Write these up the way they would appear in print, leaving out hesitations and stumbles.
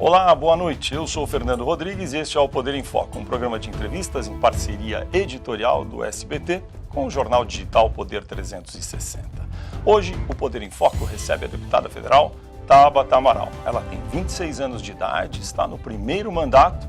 Olá, boa noite. Eu sou o Fernando Rodrigues e este é o Poder em Foco, um programa de entrevistas em parceria editorial do SBT com o jornal digital Poder 360. Hoje, o Poder em Foco recebe a deputada federal Tabata Amaral. Ela tem 26 anos de idade, está no primeiro mandato,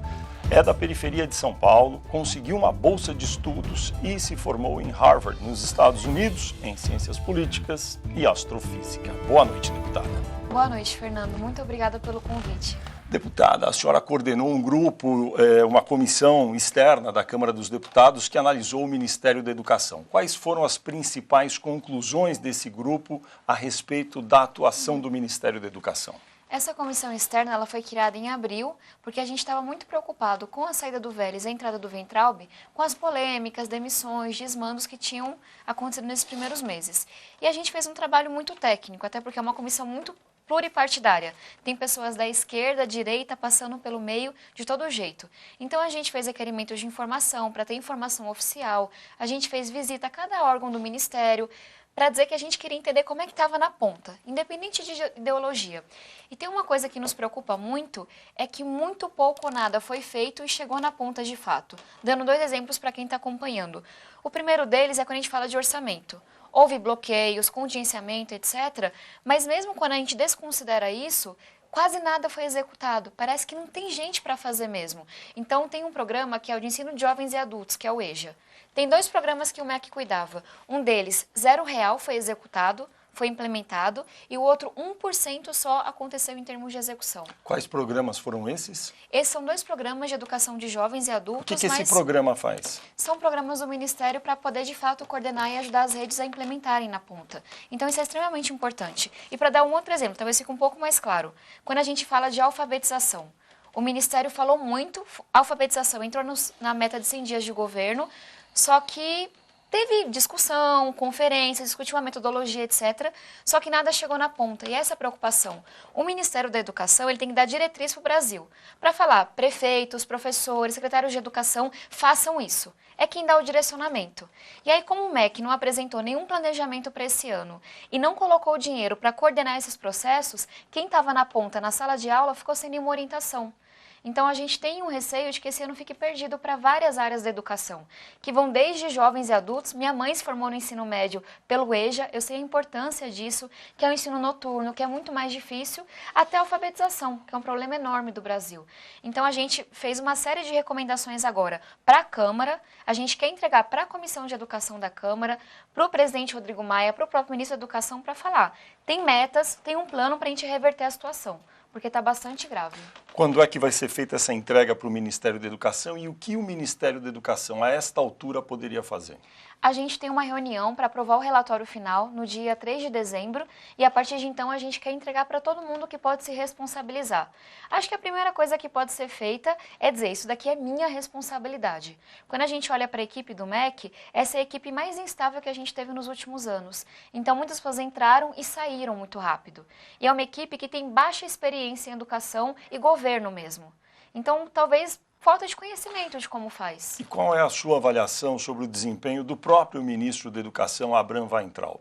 é da periferia de São Paulo, conseguiu uma bolsa de estudos e se formou em Harvard, nos Estados Unidos, em Ciências Políticas e Astrofísica. Boa noite, deputada. Boa noite, Fernando. Muito obrigada pelo convite. Deputada, a senhora coordenou um grupo, uma comissão externa da Câmara dos Deputados que analisou o Ministério da Educação. Quais foram as principais conclusões desse grupo a respeito da atuação do Ministério da Educação? Essa comissão externa ela foi criada em abril, porque a gente estava muito preocupado com a saída do Vélez e a entrada do Weintraub, com as polêmicas, demissões, desmandos que tinham acontecido nesses primeiros meses. E a gente fez um trabalho muito técnico, até porque é uma comissão muito pluripartidária. Tem pessoas da esquerda, direita, passando pelo meio, de todo jeito. Então, a gente fez requerimentos de informação, para ter informação oficial. A gente fez visita a cada órgão do Ministério, para dizer que a gente queria entender como é que estava na ponta, independente de ideologia. E tem uma coisa que nos preocupa muito, é que muito pouco ou nada foi feito e chegou na ponta de fato. Dando dois exemplos para quem está acompanhando. O primeiro deles é quando a gente fala de orçamento. Houve bloqueios, contingenciamento, etc. Mas mesmo quando a gente desconsidera isso, quase nada foi executado. Parece que não tem gente para fazer mesmo. Então, tem um programa que é o de ensino de jovens e adultos, que é o EJA. Tem dois programas que o MEC cuidava. Um deles, R$0 foi executado, foi implementado, e o outro, 1% só aconteceu em termos de execução. Quais programas foram esses? Esses são dois programas de educação de jovens e adultos. O que esse programa faz? São programas do Ministério para poder, de fato, coordenar e ajudar as redes a implementarem na ponta. Então, isso é extremamente importante. E para dar um outro exemplo, talvez fique um pouco mais claro. Quando a gente fala de alfabetização, o Ministério falou muito, a alfabetização entrou na meta de 100 dias de governo, só que teve discussão, conferência, discutiu a metodologia, etc. Só que nada chegou na ponta. E essa é a preocupação. O Ministério da Educação ele tem que dar diretriz para o Brasil. Para falar, prefeitos, professores, secretários de educação, façam isso. É quem dá o direcionamento. E aí, como o MEC não apresentou nenhum planejamento para esse ano e não colocou dinheiro para coordenar esses processos, quem estava na ponta, na sala de aula, ficou sem nenhuma orientação. Então, a gente tem um receio de que esse ano fique perdido para várias áreas da educação, que vão desde jovens e adultos. Minha mãe se formou no ensino médio pelo EJA, eu sei a importância disso, que é o ensino noturno, que é muito mais difícil, até a alfabetização, que é um problema enorme do Brasil. Então, a gente fez uma série de recomendações agora para a Câmara, a gente quer entregar para a Comissão de Educação da Câmara, para o presidente Rodrigo Maia, para o próprio ministro da Educação, para falar, tem metas, tem um plano para a gente reverter a situação, porque está bastante grave. Quando é que vai ser feita essa entrega para o Ministério da Educação e o que o Ministério da Educação, a esta altura, poderia fazer? A gente tem uma reunião para aprovar o relatório final no dia 3 de dezembro e a partir de então a gente quer entregar para todo mundo que pode se responsabilizar. Acho que a primeira coisa que pode ser feita é dizer, isso daqui é minha responsabilidade. Quando a gente olha para a equipe do MEC, essa é a equipe mais instável que a gente teve nos últimos anos. Então muitas pessoas entraram e saíram muito rápido. E é uma equipe que tem baixa experiência em educação e governo mesmo. Então talvez falta de conhecimento de como faz. E qual é a sua avaliação sobre o desempenho do próprio ministro da Educação, Abraham Weintraub?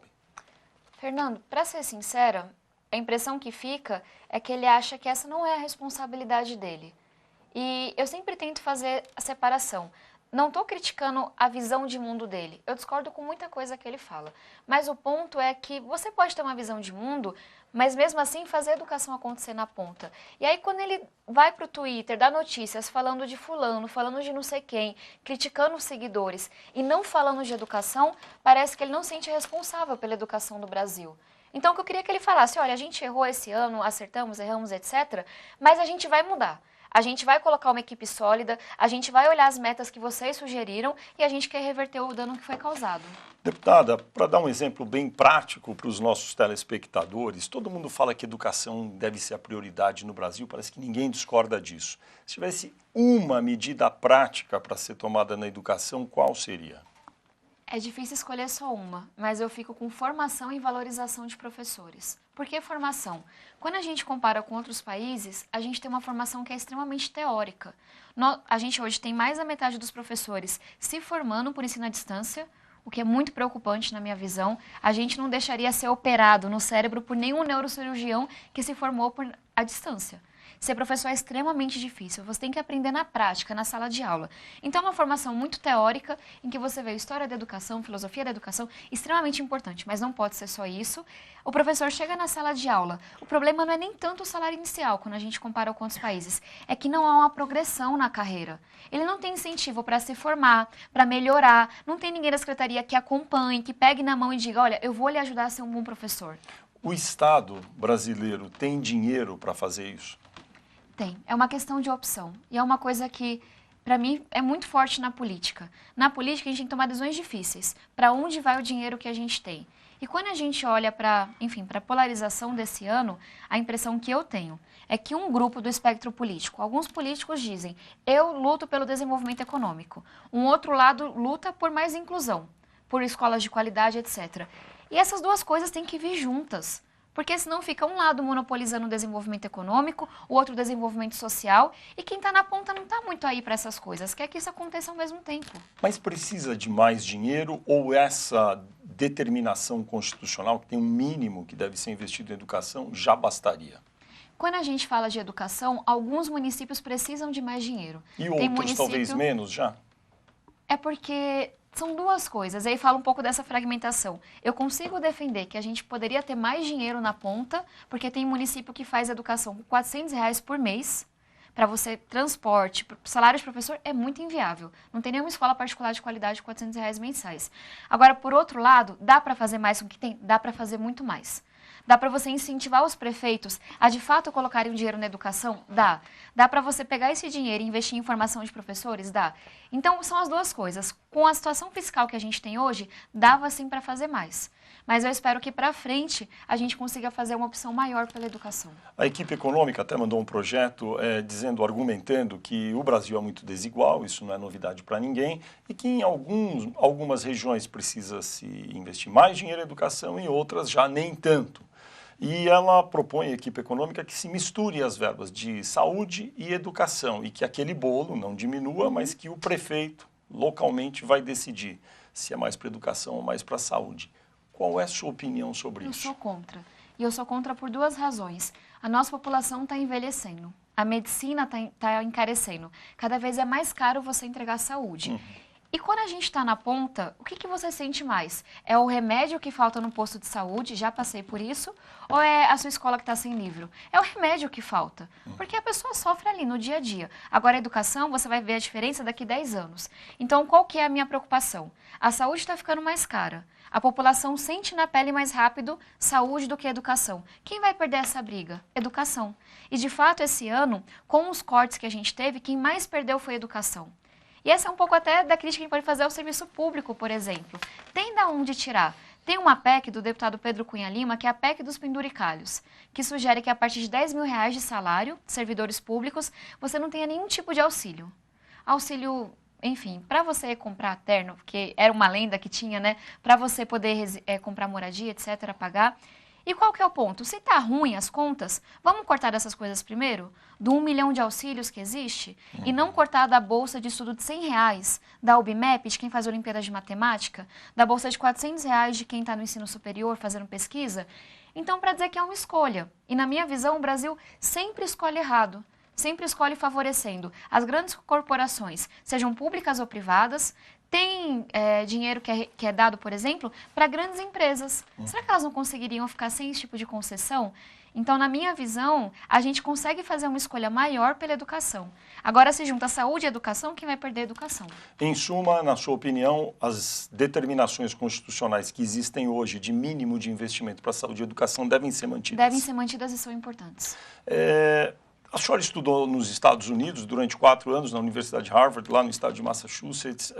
Fernando, para ser sincera, a impressão que fica é que ele acha que essa não é a responsabilidade dele. E eu sempre tento fazer a separação. Não estou criticando a visão de mundo dele, eu discordo com muita coisa que ele fala. Mas o ponto é que você pode ter uma visão de mundo, mas mesmo assim fazer a educação acontecer na ponta. E aí quando ele vai para o Twitter, dá notícias falando de fulano, falando de não sei quem, criticando os seguidores e não falando de educação, parece que ele não se sente responsável pela educação do Brasil. Então o que eu queria que ele falasse, olha, a gente errou esse ano, acertamos, erramos, etc., mas a gente vai mudar. A gente vai colocar uma equipe sólida, a gente vai olhar as metas que vocês sugeriram e a gente quer reverter o dano que foi causado. Deputada, para dar um exemplo bem prático para os nossos telespectadores, todo mundo fala que educação deve ser a prioridade no Brasil, parece que ninguém discorda disso. Se tivesse uma medida prática para ser tomada na educação, qual seria? É difícil escolher só uma, mas eu fico com formação e valorização de professores. Por que formação? Quando a gente compara com outros países, a gente tem uma formação que é extremamente teórica. A gente hoje tem mais da metade dos professores se formando por ensino à distância, o que é muito preocupante na minha visão. A gente não deixaria ser operado no cérebro por nenhum neurocirurgião que se formou à distância. Ser professor é extremamente difícil, você tem que aprender na prática, na sala de aula. Então é uma formação muito teórica, em que você vê história da educação, filosofia da educação, extremamente importante, mas não pode ser só isso. O professor chega na sala de aula, o problema não é nem tanto o salário inicial, quando a gente compara com outros países, é que não há uma progressão na carreira. Ele não tem incentivo para se formar, para melhorar, não tem ninguém da secretaria que acompanhe, que pegue na mão e diga, olha, eu vou lhe ajudar a ser um bom professor. O Estado brasileiro tem dinheiro para fazer isso? Tem. É uma questão de opção. E é uma coisa que, para mim, é muito forte na política. Na política, a gente tem que tomar decisões difíceis. Para onde vai o dinheiro que a gente tem? E quando a gente olha para, enfim, para a polarização desse ano, a impressão que eu tenho é que um grupo do espectro político, alguns políticos dizem, eu luto pelo desenvolvimento econômico. Um outro lado luta por mais inclusão, por escolas de qualidade, etc. E essas duas coisas têm que vir juntas, porque senão fica um lado monopolizando o desenvolvimento econômico, o outro o desenvolvimento social, e quem está na ponta não está muito aí para essas coisas, quer que isso aconteça ao mesmo tempo. Mas precisa de mais dinheiro ou essa determinação constitucional, que tem um mínimo que deve ser investido em educação, já bastaria? Quando a gente fala de educação, alguns municípios precisam de mais dinheiro. E outros talvez menos já? É porque são duas coisas, aí fala um pouco dessa fragmentação. Eu consigo defender que a gente poderia ter mais dinheiro na ponta, porque tem município que faz educação com R$400 por mês, para você, transporte, salário de professor é muito inviável. Não tem nenhuma escola particular de qualidade com R$400 mensais. Agora, por outro lado, dá para fazer mais com o que tem? Dá para fazer muito mais. Dá para você incentivar os prefeitos a, de fato, colocarem o dinheiro na educação? Dá. Dá para você pegar esse dinheiro e investir em formação de professores? Dá. Então, são as duas coisas. Com a situação fiscal que a gente tem hoje, dava sim para fazer mais. Mas eu espero que para frente a gente consiga fazer uma opção maior pela educação. A equipe econômica até mandou um projeto argumentando que o Brasil é muito desigual, isso não é novidade para ninguém, e que em algumas regiões precisa se investir mais dinheiro em educação, em outras já nem tanto. E ela propõe, a equipe econômica, que se misture as verbas de saúde e educação e que aquele bolo não diminua, mas que o prefeito localmente vai decidir se é mais para educação ou mais para saúde. Qual é a sua opinião sobre isso? Eu sou contra. E eu sou contra por duas razões. A nossa população está envelhecendo. A medicina está encarecendo. Cada vez é mais caro você entregar saúde. E quando a gente está na ponta, o que você sente mais? É o remédio que falta no posto de saúde, já passei por isso, ou é a sua escola que está sem livro? É o remédio que falta, porque a pessoa sofre ali no dia a dia. Agora, a educação, você vai ver a diferença daqui a 10 anos. Então, qual que é a minha preocupação? A saúde está ficando mais cara. A população sente na pele mais rápido saúde do que educação. Quem vai perder essa briga? Educação. E, de fato, esse ano, com os cortes que a gente teve, quem mais perdeu foi a educação. E essa é um pouco até da crítica que a gente pode fazer ao serviço público, por exemplo. Tem da onde tirar. Tem uma PEC do deputado Pedro Cunha Lima, que é a PEC dos penduricalhos, que sugere que a partir de R$10 mil de salário de servidores públicos, você não tenha nenhum tipo de auxílio. Auxílio, enfim, para você comprar terno, porque era uma lenda que tinha, né? Para você poder comprar moradia, etc., pagar. E qual que é o ponto? Se está ruim as contas, vamos cortar dessas coisas primeiro? Do 1 milhão de auxílios que existe? E não cortar da bolsa de estudo de R$100, da UBMEP, de quem faz Olimpíadas de Matemática, da bolsa de R$400 de quem está no ensino superior fazendo pesquisa? Então, para dizer que é uma escolha. E na minha visão, o Brasil sempre escolhe errado. Sempre escolhe favorecendo as grandes corporações, sejam públicas ou privadas. Tem dinheiro que é dado, por exemplo, para grandes empresas. Será que elas não conseguiriam ficar sem esse tipo de concessão? Então, na minha visão, a gente consegue fazer uma escolha maior pela educação. Agora, se junta saúde e educação, quem vai perder a educação? Em suma, na sua opinião, as determinações constitucionais que existem hoje de mínimo de investimento para saúde e educação devem ser mantidas? Devem ser mantidas e são importantes. A senhora estudou nos Estados Unidos durante 4 anos, na Universidade de Harvard, lá no estado de Massachusetts,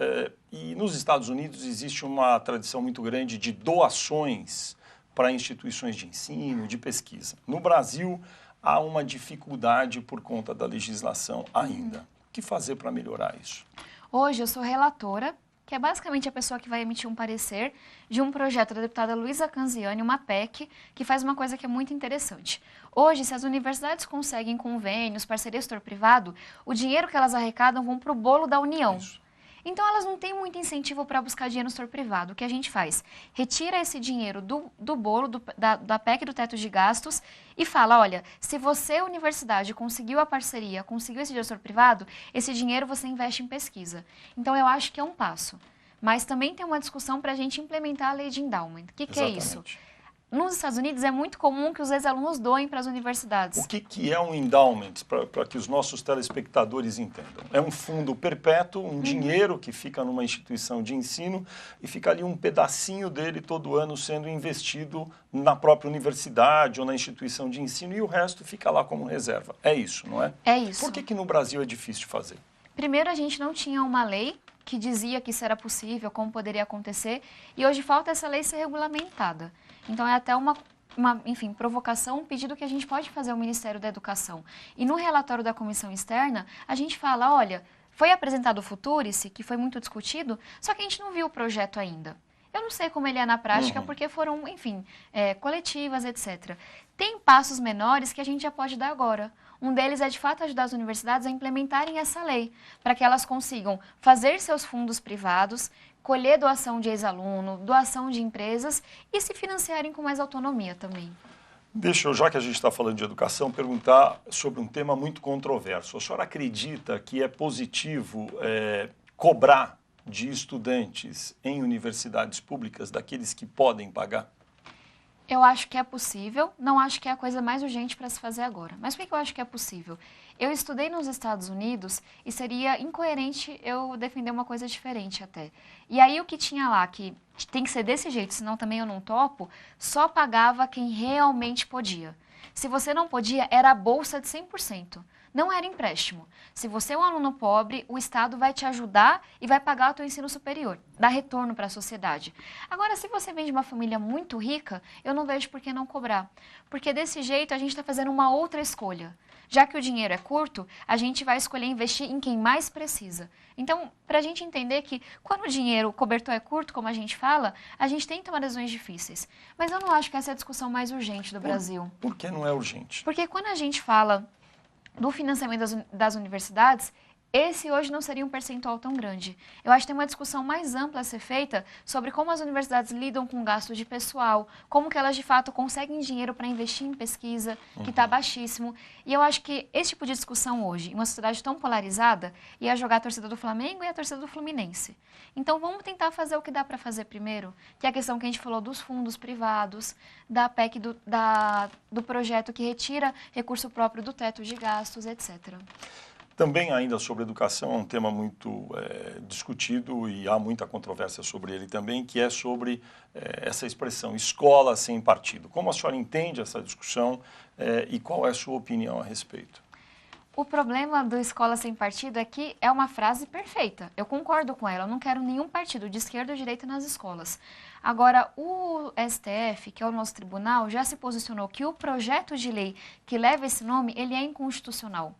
e nos Estados Unidos existe uma tradição muito grande de doações para instituições de ensino, de pesquisa. No Brasil, há uma dificuldade por conta da legislação ainda. O que fazer para melhorar isso? Hoje eu sou relatora, que é basicamente a pessoa que vai emitir um parecer de um projeto da deputada Luísa Canziani, uma PEC, que faz uma coisa que é muito interessante. Hoje, se as universidades conseguem convênios, parceria setor privado, o dinheiro que elas arrecadam vão para o bolo da União. Isso. Então, elas não têm muito incentivo para buscar dinheiro no setor privado. O que a gente faz? Retira esse dinheiro do bolo, da PEC do teto de gastos e fala, olha, se você, universidade, conseguiu a parceria, conseguiu esse dinheiro no setor privado, esse dinheiro você investe em pesquisa. Então, eu acho que é um passo. Mas também tem uma discussão para a gente implementar a lei de endowment. O que é isso? Nos Estados Unidos é muito comum que os ex-alunos doem para as universidades. O que é um endowment, para que os nossos telespectadores entendam? É um fundo perpétuo, um dinheiro que fica numa instituição de ensino e fica ali um pedacinho dele todo ano sendo investido na própria universidade ou na instituição de ensino e o resto fica lá como reserva. É isso, não é? É isso. Por que no Brasil é difícil de fazer? Primeiro, a gente não tinha uma lei que dizia que isso era possível, como poderia acontecer, e hoje falta essa lei ser regulamentada. Então, é até uma provocação, um pedido que a gente pode fazer ao Ministério da Educação. E no relatório da comissão externa, a gente fala, olha, foi apresentado o Futurice, que foi muito discutido, só que a gente não viu o projeto ainda. Eu não sei como ele é na prática, porque foram, coletivas, etc. Tem passos menores que a gente já pode dar agora. Um deles é, de fato, ajudar as universidades a implementarem essa lei, para que elas consigam fazer seus fundos privados, colher doação de ex-aluno, doação de empresas e se financiarem com mais autonomia também. Deixa eu, já que a gente está falando de educação, perguntar sobre um tema muito controverso. A senhora acredita que é positivo cobrar de estudantes em universidades públicas daqueles que podem pagar? Eu acho que é possível, não acho que é a coisa mais urgente para se fazer agora. Mas por que eu acho que é possível? Eu estudei nos Estados Unidos e seria incoerente eu defender uma coisa diferente até. E aí o que tinha lá, que tem que ser desse jeito, senão também eu não topo, só pagava quem realmente podia. Se você não podia, era a bolsa de 100%. Não era empréstimo. Se você é um aluno pobre, o Estado vai te ajudar e vai pagar o teu ensino superior, dar retorno para a sociedade. Agora, se você vem de uma família muito rica, eu não vejo por que não cobrar. Porque desse jeito a gente está fazendo uma outra escolha. Já que o dinheiro é curto, a gente vai escolher investir em quem mais precisa. Então, para a gente entender que quando o dinheiro, o cobertor é curto, como a gente fala, a gente tem que tomar decisões difíceis. Mas eu não acho que essa é a discussão mais urgente do Brasil. Por que não é urgente? Porque quando a gente fala do financiamento das universidades, esse hoje não seria um percentual tão grande. Eu acho que tem uma discussão mais ampla a ser feita sobre como as universidades lidam com o gasto de pessoal, como que elas de fato conseguem dinheiro para investir em pesquisa, que está baixíssimo. E eu acho que esse tipo de discussão hoje, em uma sociedade tão polarizada, ia jogar a torcida do Flamengo e a torcida do Fluminense. Então vamos tentar fazer o que dá para fazer primeiro, que é a questão que a gente falou dos fundos privados, da PEC do projeto que retira recurso próprio do teto de gastos, etc. Também ainda sobre educação, é um tema muito discutido e há muita controvérsia sobre ele também, que é sobre essa expressão, escola sem partido. Como a senhora entende essa discussão e qual é a sua opinião a respeito? O problema do escola sem partido é que é uma frase perfeita. Eu concordo com ela, eu não quero nenhum partido de esquerda ou direita nas escolas. Agora, o STF, que é o nosso tribunal, já se posicionou que o projeto de lei que leva esse nome, ele é inconstitucional.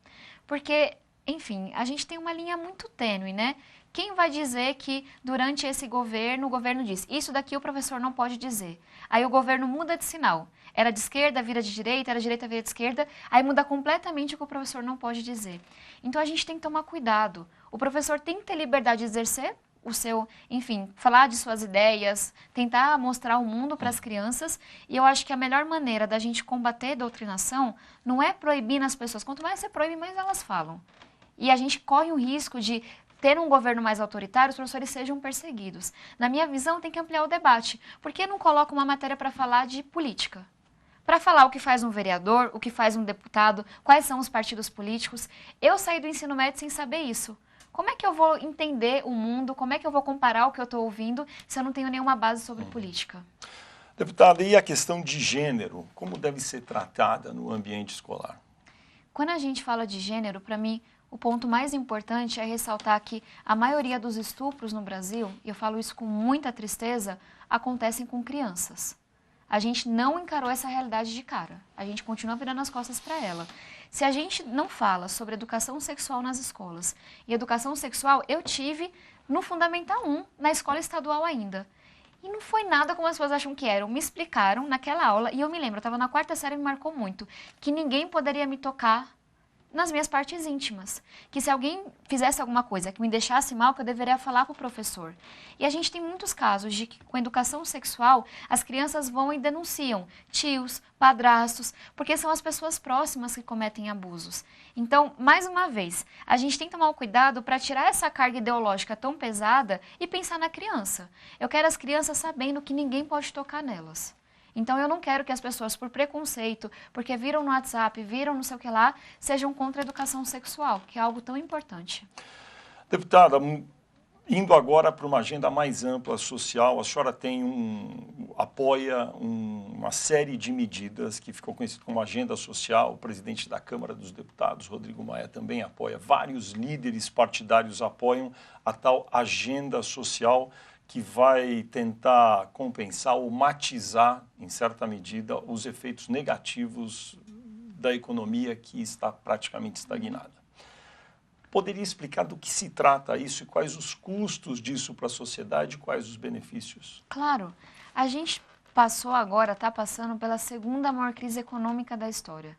Porque, enfim, a gente tem uma linha muito tênue, né? Quem vai dizer que durante esse governo, o governo diz, isso daqui o professor não pode dizer. Aí o governo muda de sinal. Era de esquerda, vira de direita, era de direita, vira de esquerda, aí muda completamente o que o professor não pode dizer. Então a gente tem que tomar cuidado. O professor tem que ter liberdade de exercer o seu, enfim, falar de suas ideias, tentar mostrar o mundo para as crianças. E eu acho que a melhor maneira da gente combater a doutrinação não é proibir nas pessoas. Quanto mais você proíbe, mais elas falam. E a gente corre o risco de ter um governo mais autoritário, os professores sejam perseguidos. Na minha visão, tem que ampliar o debate. Por que não coloca uma matéria para falar de política? Para falar o que faz um vereador, o que faz um deputado, quais são os partidos políticos. Eu saí do ensino médio sem saber isso. Como é que eu vou entender o mundo? Como é que eu vou comparar o que eu estou ouvindo se eu não tenho nenhuma base sobre política? Deputada, e a questão de gênero? Como deve ser tratada no ambiente escolar? Quando a gente fala de gênero, para mim, o ponto mais importante é ressaltar que a maioria dos estupros no Brasil, e eu falo isso com muita tristeza, acontecem com crianças. A gente não encarou essa realidade de cara. A gente continua virando as costas para ela. Se a gente não fala sobre educação sexual nas escolas, e educação sexual eu tive no Fundamental 1, na escola estadual ainda. E não foi nada como as pessoas acham que era. Me explicaram naquela aula, e eu me lembro, eu estava na 4ª série e me marcou muito, que ninguém poderia me tocar nas minhas partes íntimas. Que se alguém fizesse alguma coisa que me deixasse mal, que eu deveria falar para o professor. E a gente tem muitos casos de que com educação sexual, as crianças vão e denunciam tios, padrastos, porque são as pessoas próximas que cometem abusos. Então, mais uma vez, a gente tem que tomar o cuidado para tirar essa carga ideológica tão pesada e pensar na criança. Eu quero as crianças sabendo que ninguém pode tocar nelas. Então, eu não quero que as pessoas, por preconceito, porque viram no WhatsApp, viram não sei o que lá, sejam contra a educação sexual, que é algo tão importante. Deputada, indo agora para uma agenda mais ampla social, a senhora apoia uma série de medidas que ficou conhecido como agenda social. O presidente da Câmara dos Deputados, Rodrigo Maia, também apoia. Vários líderes partidários apoiam a tal agenda social que vai tentar compensar ou matizar, em certa medida, os efeitos negativos da economia que está praticamente estagnada. Poderia explicar do que se trata isso e quais os custos disso para a sociedade e quais os benefícios? Claro. A gente está passando pela segunda maior crise econômica da história.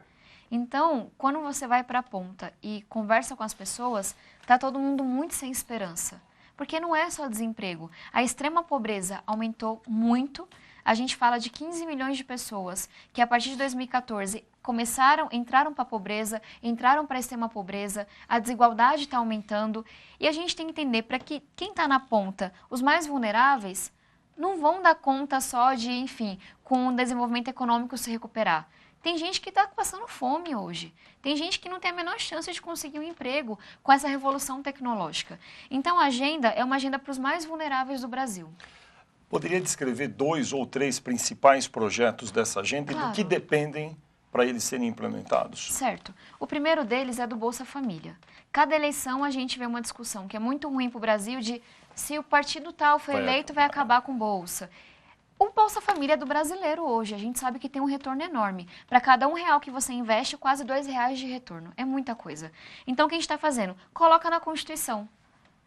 Então, quando você vai para a ponta e conversa com as pessoas, está todo mundo muito sem esperança. Porque não é só desemprego. A extrema pobreza aumentou muito. A gente fala de 15 milhões de pessoas que a partir de 2014 entraram para a pobreza, entraram para a extrema pobreza, a desigualdade está aumentando. E a gente tem que entender para que quem está na ponta, os mais vulneráveis, não vão dar conta só de, enfim, com o desenvolvimento econômico se recuperar. Tem gente que está passando fome hoje. Tem gente que não tem a menor chance de conseguir um emprego com essa revolução tecnológica. Então, a agenda é uma agenda para os mais vulneráveis do Brasil. Poderia descrever 2 ou 3 principais projetos dessa agenda e do que dependem para eles serem implementados? Certo. O primeiro deles é do Bolsa Família. Cada eleição a gente vê uma discussão que é muito ruim para o Brasil de se o partido tal foi eleito, vai acabar com Bolsa. O Bolsa Família é do brasileiro hoje, a gente sabe que tem um retorno enorme. Para cada R$1 que você investe, quase R$2 de retorno. É muita coisa. Então, o que a gente está fazendo? Coloca na Constituição.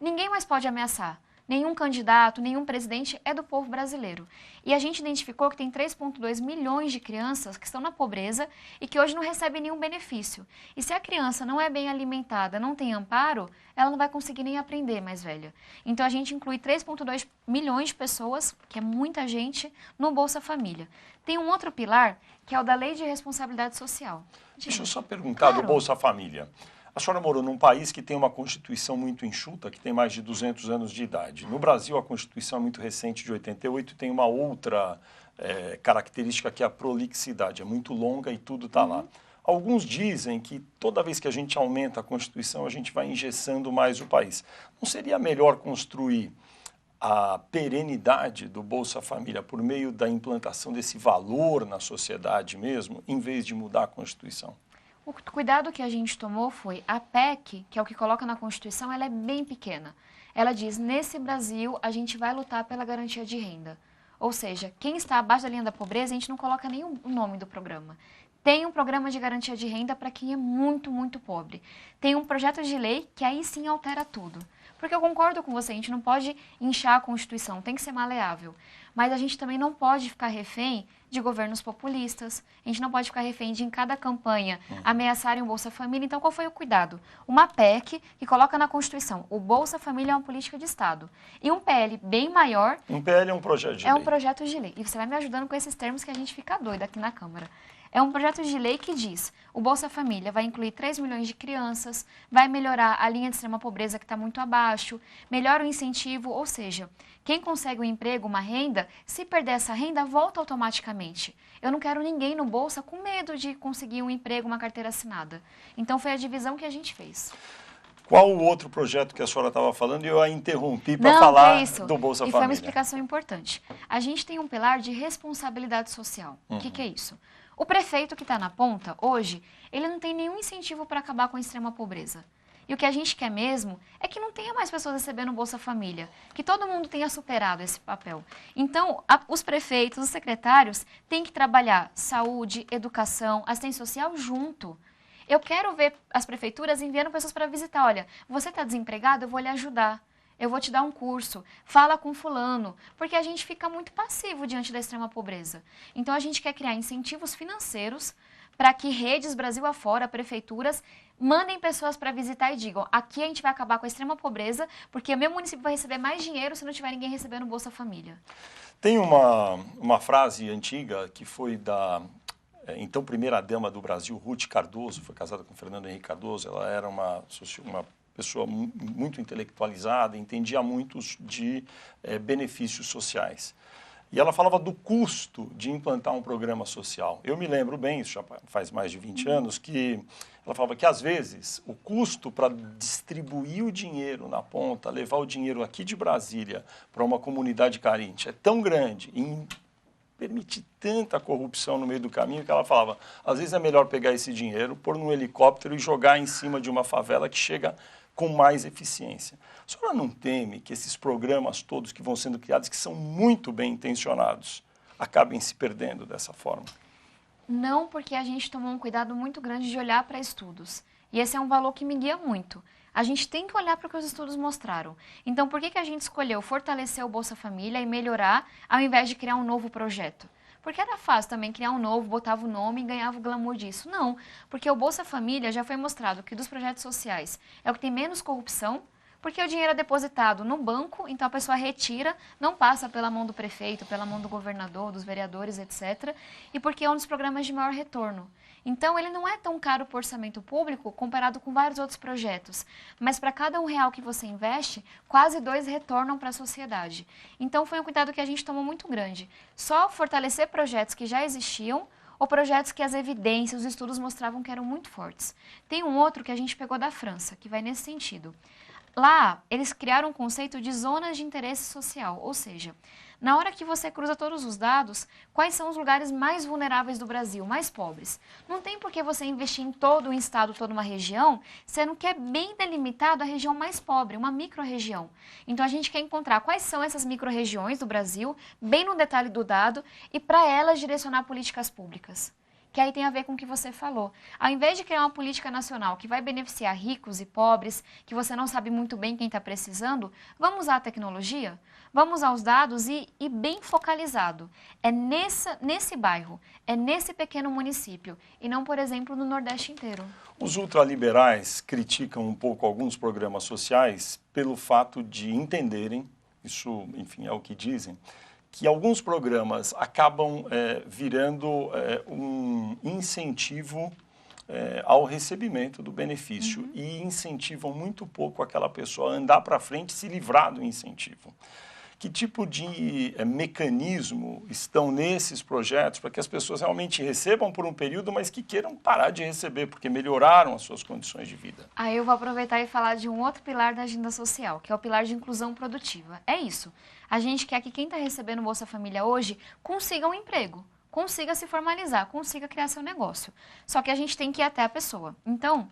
Ninguém mais pode ameaçar. Nenhum candidato, nenhum presidente é do povo brasileiro. E a gente identificou que tem 3,2 milhões de crianças que estão na pobreza e que hoje não recebem nenhum benefício. E se a criança não é bem alimentada, não tem amparo, ela não vai conseguir nem aprender mais velha. Então a gente inclui 3,2 milhões de pessoas, que é muita gente, no Bolsa Família. Tem um outro pilar, que é o da Lei de Responsabilidade Social. Deixa eu só perguntar do Bolsa Família. A senhora morou num país que tem uma Constituição muito enxuta, que tem mais de 200 anos de idade. No Brasil, a Constituição é muito recente, de 88, e tem uma outra característica que é a prolixidade. É muito longa e tudo está lá. Alguns dizem que toda vez que a gente aumenta a Constituição, a gente vai engessando mais o país. Não seria melhor construir a perenidade do Bolsa Família por meio da implantação desse valor na sociedade mesmo, em vez de mudar a Constituição? O cuidado que a gente tomou foi a PEC, que é o que coloca na Constituição, ela é bem pequena. Ela diz, nesse Brasil, a gente vai lutar pela garantia de renda. Ou seja, quem está abaixo da linha da pobreza, a gente não coloca nem o nome do programa. Tem um programa de garantia de renda para quem é muito, muito pobre. Tem um projeto de lei que aí sim altera tudo. Porque eu concordo com você, a gente não pode inchar a Constituição, tem que ser maleável. Mas a gente também não pode ficar refém de governos populistas, a gente não pode ficar refém de, em cada campanha, ameaçarem o Bolsa Família. Então, qual foi o cuidado? Uma PEC que coloca na Constituição, o Bolsa Família é uma política de Estado. E um PL bem maior... Um PL é um projeto de lei. É um projeto de lei. E você vai me ajudando com esses termos que a gente fica doido aqui na Câmara. É um projeto de lei que diz, o Bolsa Família vai incluir 3 milhões de crianças, vai melhorar a linha de extrema pobreza que está muito abaixo, melhora o incentivo, ou seja, quem consegue um emprego, uma renda, se perder essa renda, volta automaticamente. Eu não quero ninguém no Bolsa com medo de conseguir um emprego, uma carteira assinada. Então foi a divisão que a gente fez. Qual o outro projeto que a senhora estava falando e eu a interrompi para falar do Bolsa Família? E foi uma explicação importante. A gente tem um pilar de responsabilidade social. O que é isso? O prefeito que está na ponta, hoje, ele não tem nenhum incentivo para acabar com a extrema pobreza. E o que a gente quer mesmo é que não tenha mais pessoas recebendo Bolsa Família, que todo mundo tenha superado esse papel. Então, os prefeitos, os secretários, têm que trabalhar saúde, educação, assistência social junto. Eu quero ver as prefeituras enviando pessoas para visitar. Olha, você está desempregado, eu vou lhe ajudar. Eu vou te dar um curso, fala com fulano, porque a gente fica muito passivo diante da extrema pobreza. Então, a gente quer criar incentivos financeiros para que redes Brasil afora, prefeituras, mandem pessoas para visitar e digam, aqui a gente vai acabar com a extrema pobreza, porque o meu município vai receber mais dinheiro se não tiver ninguém recebendo Bolsa Família. Tem uma frase antiga que foi da então primeira-dama do Brasil, Ruth Cardoso, foi casada com Fernando Henrique Cardoso. Ela era uma pessoa muito intelectualizada, entendia muito de benefícios sociais. E ela falava do custo de implantar um programa social. Eu me lembro bem, isso já faz mais de 20 anos, que ela falava que, às vezes, o custo para distribuir o dinheiro na ponta, levar o dinheiro aqui de Brasília para uma comunidade carente, é tão grande e permite tanta corrupção no meio do caminho que ela falava, às vezes é melhor pegar esse dinheiro, pôr num helicóptero e jogar em cima de uma favela que chega com mais eficiência. A senhora não teme que esses programas todos que vão sendo criados, que são muito bem intencionados, acabem se perdendo dessa forma? Não, porque a gente tomou um cuidado muito grande de olhar para estudos. E esse é um valor que me guia muito. A gente tem que olhar para o que os estudos mostraram. Então, por que a gente escolheu fortalecer o Bolsa Família e melhorar, ao invés de criar um novo projeto? Porque era fácil também criar um novo, botava o nome e ganhava o glamour disso. Não, porque o Bolsa Família já foi mostrado que dos projetos sociais é o que tem menos corrupção, porque o dinheiro é depositado no banco, então a pessoa retira, não passa pela mão do prefeito, pela mão do governador, dos vereadores, etc. E porque é um dos programas de maior retorno. Então, ele não é tão caro para o orçamento público comparado com vários outros projetos. Mas para cada R$1 que você investe, quase 2 retornam para a sociedade. Então, foi um cuidado que a gente tomou muito grande. Só fortalecer projetos que já existiam ou projetos que as evidências, os estudos mostravam que eram muito fortes. Tem um outro que a gente pegou da França, que vai nesse sentido. Lá, eles criaram um conceito de zonas de interesse social, ou seja, na hora que você cruza todos os dados, quais são os lugares mais vulneráveis do Brasil, mais pobres? Não tem por que você investir em todo um estado, toda uma região, sendo que é bem delimitado a região mais pobre, uma micro-região. Então, a gente quer encontrar quais são essas micro-regiões do Brasil, bem no detalhe do dado, e para elas direcionar políticas públicas. Que aí tem a ver com o que você falou. Ao invés de criar uma política nacional que vai beneficiar ricos e pobres, que você não sabe muito bem quem está precisando, vamos usar a tecnologia? Vamos usar os dados e bem focalizado. É nesse bairro, é nesse pequeno município, e não, por exemplo, no Nordeste inteiro. Os ultraliberais criticam um pouco alguns programas sociais pelo fato de entenderem, isso, enfim, é o que dizem, que alguns programas acabam virando um incentivo ao recebimento do benefício e incentivam muito pouco aquela pessoa a andar para frente e se livrar do incentivo. Que tipo de mecanismo estão nesses projetos para que as pessoas realmente recebam por um período, mas que queiram parar de receber, porque melhoraram as suas condições de vida? Aí eu vou aproveitar e falar de um outro pilar da agenda social, que é o pilar de inclusão produtiva. É isso. A gente quer que quem está recebendo Bolsa Família hoje consiga um emprego, consiga se formalizar, consiga criar seu negócio. Só que a gente tem que ir até a pessoa. Então,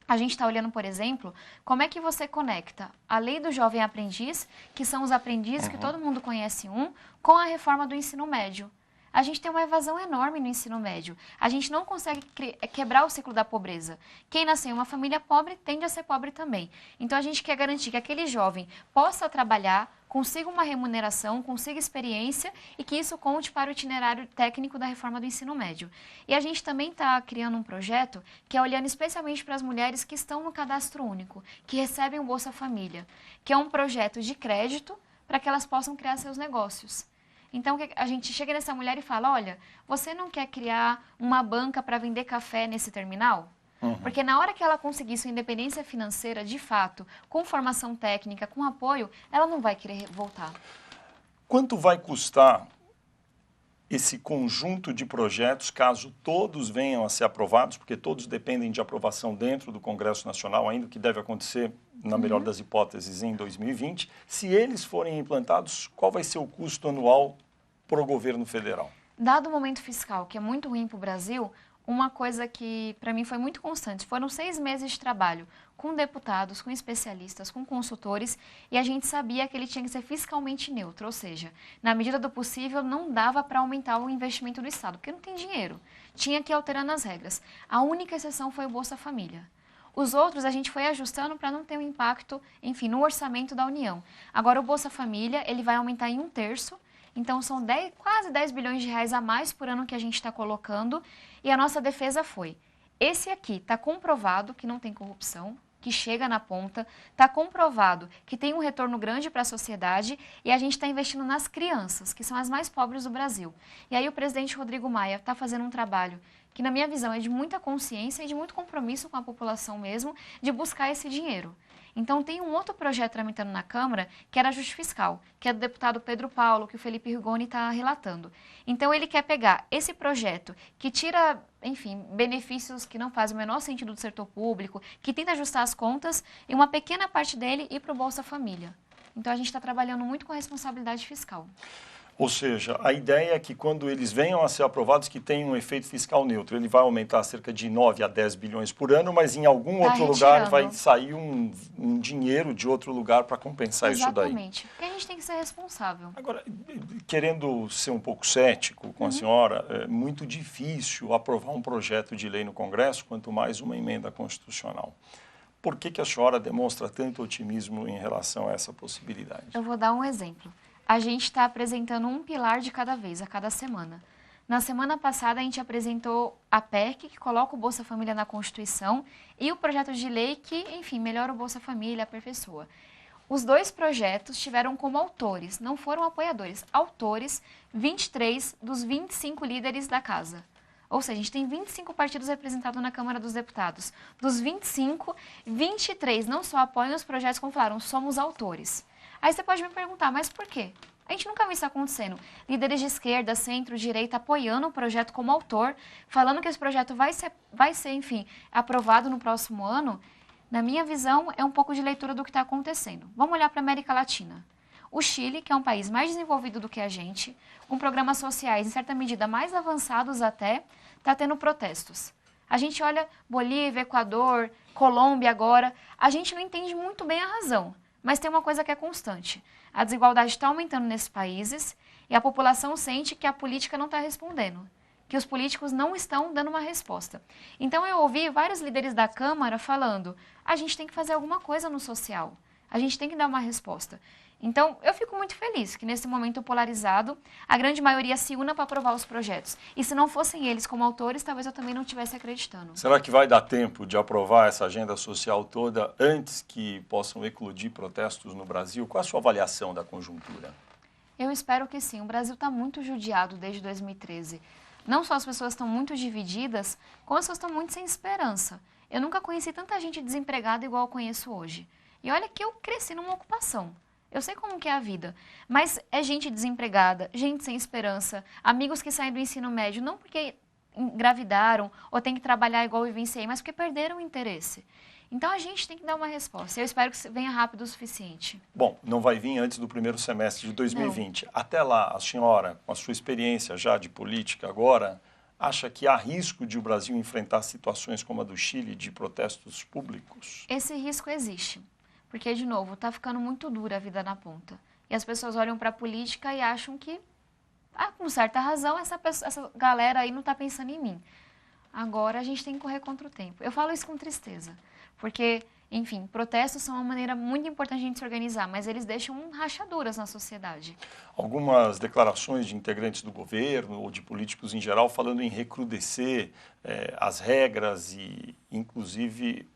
a gente está olhando, por exemplo, como é que você conecta a lei do jovem aprendiz, que são os aprendizes que todo mundo conhece com a reforma do ensino médio. A gente tem uma evasão enorme no ensino médio. A gente não consegue quebrar o ciclo da pobreza. Quem nasceu em uma família pobre tende a ser pobre também. Então, a gente quer garantir que aquele jovem possa trabalhar, consiga uma remuneração, consiga experiência e que isso conte para o itinerário técnico da reforma do ensino médio. E a gente também está criando um projeto que é olhando especialmente para as mulheres que estão no cadastro único, que recebem o Bolsa Família, que é um projeto de crédito para que elas possam criar seus negócios. Então, a gente chega nessa mulher e fala, olha, você não quer criar uma banca para vender café nesse terminal? Porque na hora que ela conseguir sua independência financeira, de fato, com formação técnica, com apoio, ela não vai querer voltar. Quanto vai custar esse conjunto de projetos, caso todos venham a ser aprovados, porque todos dependem de aprovação dentro do Congresso Nacional, ainda que deve acontecer, na melhor das hipóteses, em 2020. Se eles forem implantados, qual vai ser o custo anual para o governo federal? Dado o momento fiscal, que é muito ruim para o Brasil, uma coisa que para mim foi muito constante, foram 6 meses de trabalho com deputados, com especialistas, com consultores, e a gente sabia que ele tinha que ser fiscalmente neutro, ou seja, na medida do possível não dava para aumentar o investimento do Estado, porque não tem dinheiro, tinha que ir alterando as regras. A única exceção foi o Bolsa Família. Os outros a gente foi ajustando para não ter um impacto, enfim, no orçamento da União. Agora o Bolsa Família, ele vai aumentar em 1/3, Então, são quase 10 bilhões de reais a mais por ano que a gente está colocando. E a nossa defesa foi, esse aqui está comprovado que não tem corrupção, que chega na ponta, está comprovado que tem um retorno grande para a sociedade e a gente está investindo nas crianças, que são as mais pobres do Brasil. E aí o presidente Rodrigo Maia está fazendo um trabalho que, na minha visão, é de muita consciência e de muito compromisso com a população mesmo, de buscar esse dinheiro. Então, tem um outro projeto tramitando na Câmara, que era ajuste fiscal, que é do deputado Pedro Paulo, que o Felipe Rigoni está relatando. Então, ele quer pegar esse projeto que tira, enfim, benefícios que não fazem o menor sentido do setor público, que tenta ajustar as contas, e uma pequena parte dele ir para o Bolsa Família. Então, a gente está trabalhando muito com a responsabilidade fiscal. Ou seja, a ideia é que quando eles venham a ser aprovados, que tenha um efeito fiscal neutro. Ele vai aumentar cerca de 9 a 10 bilhões por ano, mas em algum outro lugar vai sair um dinheiro de outro lugar para compensar isso daí. Exatamente, porque a gente tem que ser responsável. Agora, querendo ser um pouco cético com a senhora, é muito difícil aprovar um projeto de lei no Congresso, quanto mais uma emenda constitucional. Por que a senhora demonstra tanto otimismo em relação a essa possibilidade? Eu vou dar um exemplo. A gente está apresentando um pilar de cada vez, a cada semana. Na semana passada, a gente apresentou a PEC, que coloca o Bolsa Família na Constituição, e o projeto de lei que, enfim, melhora o Bolsa Família, aperfeiçoa. Os dois projetos tiveram como autores, não foram apoiadores, autores, 23 dos 25 líderes da Casa. Ou seja, a gente tem 25 partidos representados na Câmara dos Deputados. Dos 25, 23 não só apoiam os projetos, como falaram, somos autores. Aí você pode me perguntar, mas por quê? A gente nunca viu isso acontecendo. Líderes de esquerda, centro, direita apoiando o projeto como autor, falando que esse projeto vai ser, enfim, aprovado no próximo ano. Na minha visão, é um pouco de leitura do que está acontecendo. Vamos olhar para a América Latina. O Chile, que é um país mais desenvolvido do que a gente, com programas sociais, em certa medida, mais avançados até, está tendo protestos. A gente olha Bolívia, Equador, Colômbia agora, a gente não entende muito bem a razão. Mas tem uma coisa que é constante. A desigualdade está aumentando nesses países e a população sente que a política não está respondendo, que os políticos não estão dando uma resposta. Então eu ouvi vários líderes da Câmara falando, a gente tem que fazer alguma coisa no social, a gente tem que dar uma resposta. Então, eu fico muito feliz que nesse momento polarizado, a grande maioria se una para aprovar os projetos. E se não fossem eles como autores, talvez eu também não estivesse acreditando. Será que vai dar tempo de aprovar essa agenda social toda antes que possam eclodir protestos no Brasil? Qual a sua avaliação da conjuntura? Eu espero que sim. O Brasil está muito judiado desde 2013. Não só as pessoas estão muito divididas, como as pessoas estão muito sem esperança. Eu nunca conheci tanta gente desempregada igual eu conheço hoje. E olha que eu cresci numa ocupação. Eu sei como que é a vida, mas é gente desempregada, gente sem esperança, amigos que saem do ensino médio, não porque engravidaram ou tem que trabalhar igual eu vivenciei, mas porque perderam o interesse. Então a gente tem que dar uma resposta. Eu espero que venha rápido o suficiente. Bom, não vai vir antes do primeiro semestre de 2020. Não. Até lá, a senhora, com a sua experiência já de política agora, acha que há risco de o Brasil enfrentar situações como a do Chile, de protestos públicos? Esse risco existe. Porque, de novo, está ficando muito dura a vida na ponta. E as pessoas olham para a política e acham que, com certa razão, essa galera aí não está pensando em mim. Agora a gente tem que correr contra o tempo. Eu falo isso com tristeza, porque, enfim, protestos são uma maneira muito importante de a gente se organizar, mas eles deixam rachaduras na sociedade. Algumas declarações de integrantes do governo ou de políticos em geral falando em recrudescer as regras e, inclusive,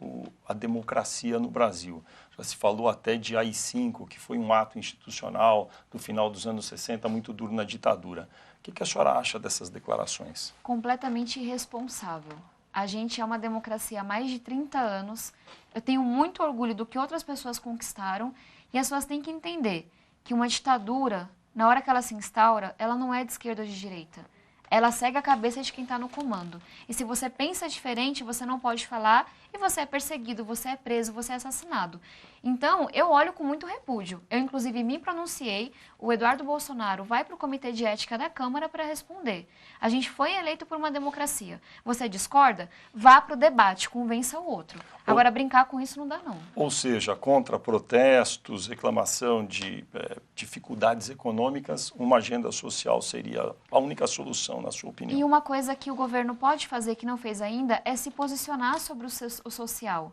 a democracia no Brasil. Já se falou até de AI-5, que foi um ato institucional do final dos anos 60, muito duro na ditadura. O que a senhora acha dessas declarações? Completamente irresponsável. A gente é uma democracia há mais de 30 anos. Eu tenho muito orgulho do que outras pessoas conquistaram e as pessoas têm que entender que uma ditadura, na hora que ela se instaura, ela não é de esquerda ou de direita. Ela segue a cabeça de quem está no comando. E se você pensa diferente, você não pode falar e você é perseguido, você é preso, você é assassinado. Então, eu olho com muito repúdio. Eu, inclusive, me pronunciei. O Eduardo Bolsonaro vai para o Comitê de Ética da Câmara para responder. A gente foi eleito por uma democracia. Você discorda? Vá para o debate, convença o outro. Agora, brincar com isso não dá, não. Ou seja, contra protestos, reclamação de dificuldades econômicas, uma agenda social seria a única solução, na sua opinião? E uma coisa que o governo pode fazer, que não fez ainda, é se posicionar sobre o social.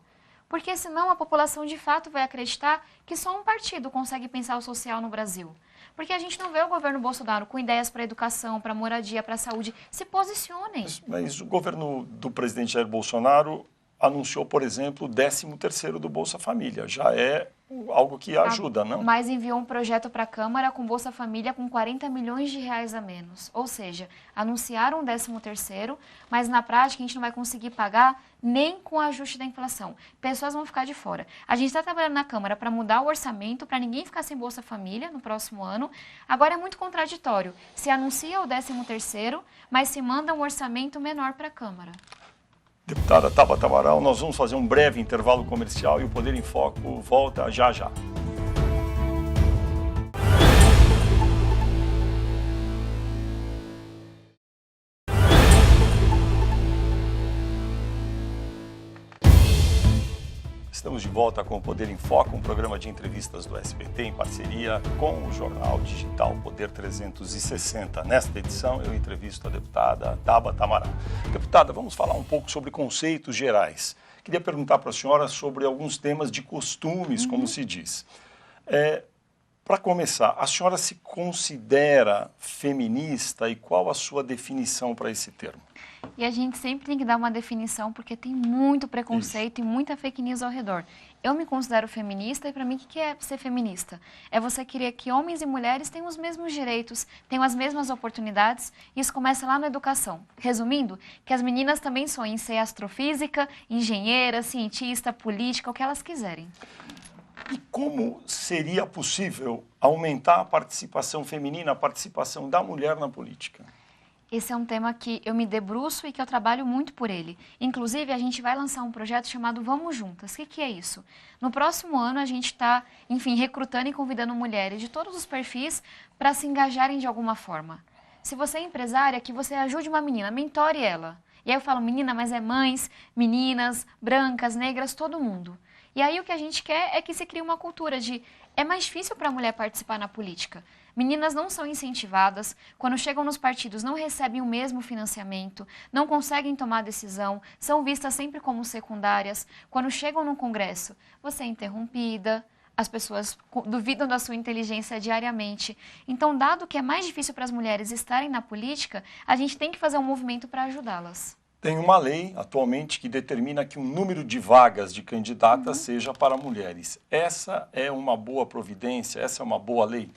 Porque senão a população de fato vai acreditar que só um partido consegue pensar o social no Brasil. Porque a gente não vê o governo Bolsonaro com ideias para educação, para moradia, para saúde. Se posicionem. Mas o governo do presidente Jair Bolsonaro anunciou, por exemplo, o 13º do Bolsa Família. Já é algo que ajuda, não? Mas enviou um projeto para a Câmara com Bolsa Família com 40 milhões de reais a menos. Ou seja, anunciaram um 13º, mas na prática a gente não vai conseguir pagar nem com o ajuste da inflação. Pessoas vão ficar de fora. A gente está trabalhando na Câmara para mudar o orçamento, para ninguém ficar sem Bolsa Família no próximo ano. Agora é muito contraditório. Se anuncia o 13º, mas se manda um orçamento menor para a Câmara. Deputada Tabata Amaral, nós vamos fazer um breve intervalo comercial e o Poder em Foco volta já já. Estamos de volta com o Poder em Foco, um programa de entrevistas do SBT em parceria com o jornal digital Poder 360. Nesta edição, eu entrevisto a deputada Tabata Amaral. Deputada, vamos falar um pouco sobre conceitos gerais. Queria perguntar para a senhora sobre alguns temas de costumes, como se diz. Para começar, a senhora se considera feminista e qual a sua definição para esse termo? E a gente sempre tem que dar uma definição, porque tem muito preconceito e muita fake news ao redor. Eu me considero feminista e para mim o que é ser feminista? É você querer que homens e mulheres tenham os mesmos direitos, tenham as mesmas oportunidades. Isso começa lá na educação. Resumindo, que as meninas também sonhem em ser astrofísica, engenheira, cientista, política, o que elas quiserem. E como seria possível aumentar a participação feminina, a participação da mulher na política? Esse é um tema que eu me debruço e que eu trabalho muito por ele. Inclusive, a gente vai lançar um projeto chamado Vamos Juntas. O que é isso? No próximo ano, a gente está, recrutando e convidando mulheres de todos os perfis para se engajarem de alguma forma. Se você é empresária, que você ajude uma menina, mentore ela. E aí eu falo, menina, mas é mães, meninas, brancas, negras, todo mundo. E aí o que a gente quer é que se crie uma cultura de... É mais difícil para a mulher participar na política. Meninas não são incentivadas, quando chegam nos partidos não recebem o mesmo financiamento, não conseguem tomar decisão, são vistas sempre como secundárias. Quando chegam no Congresso, você é interrompida, as pessoas duvidam da sua inteligência diariamente. Então, dado que é mais difícil para as mulheres estarem na política, a gente tem que fazer um movimento para ajudá-las. Tem uma lei atualmente que determina que o número de vagas de candidatas seja para mulheres. Essa é uma boa providência? Essa é uma boa lei?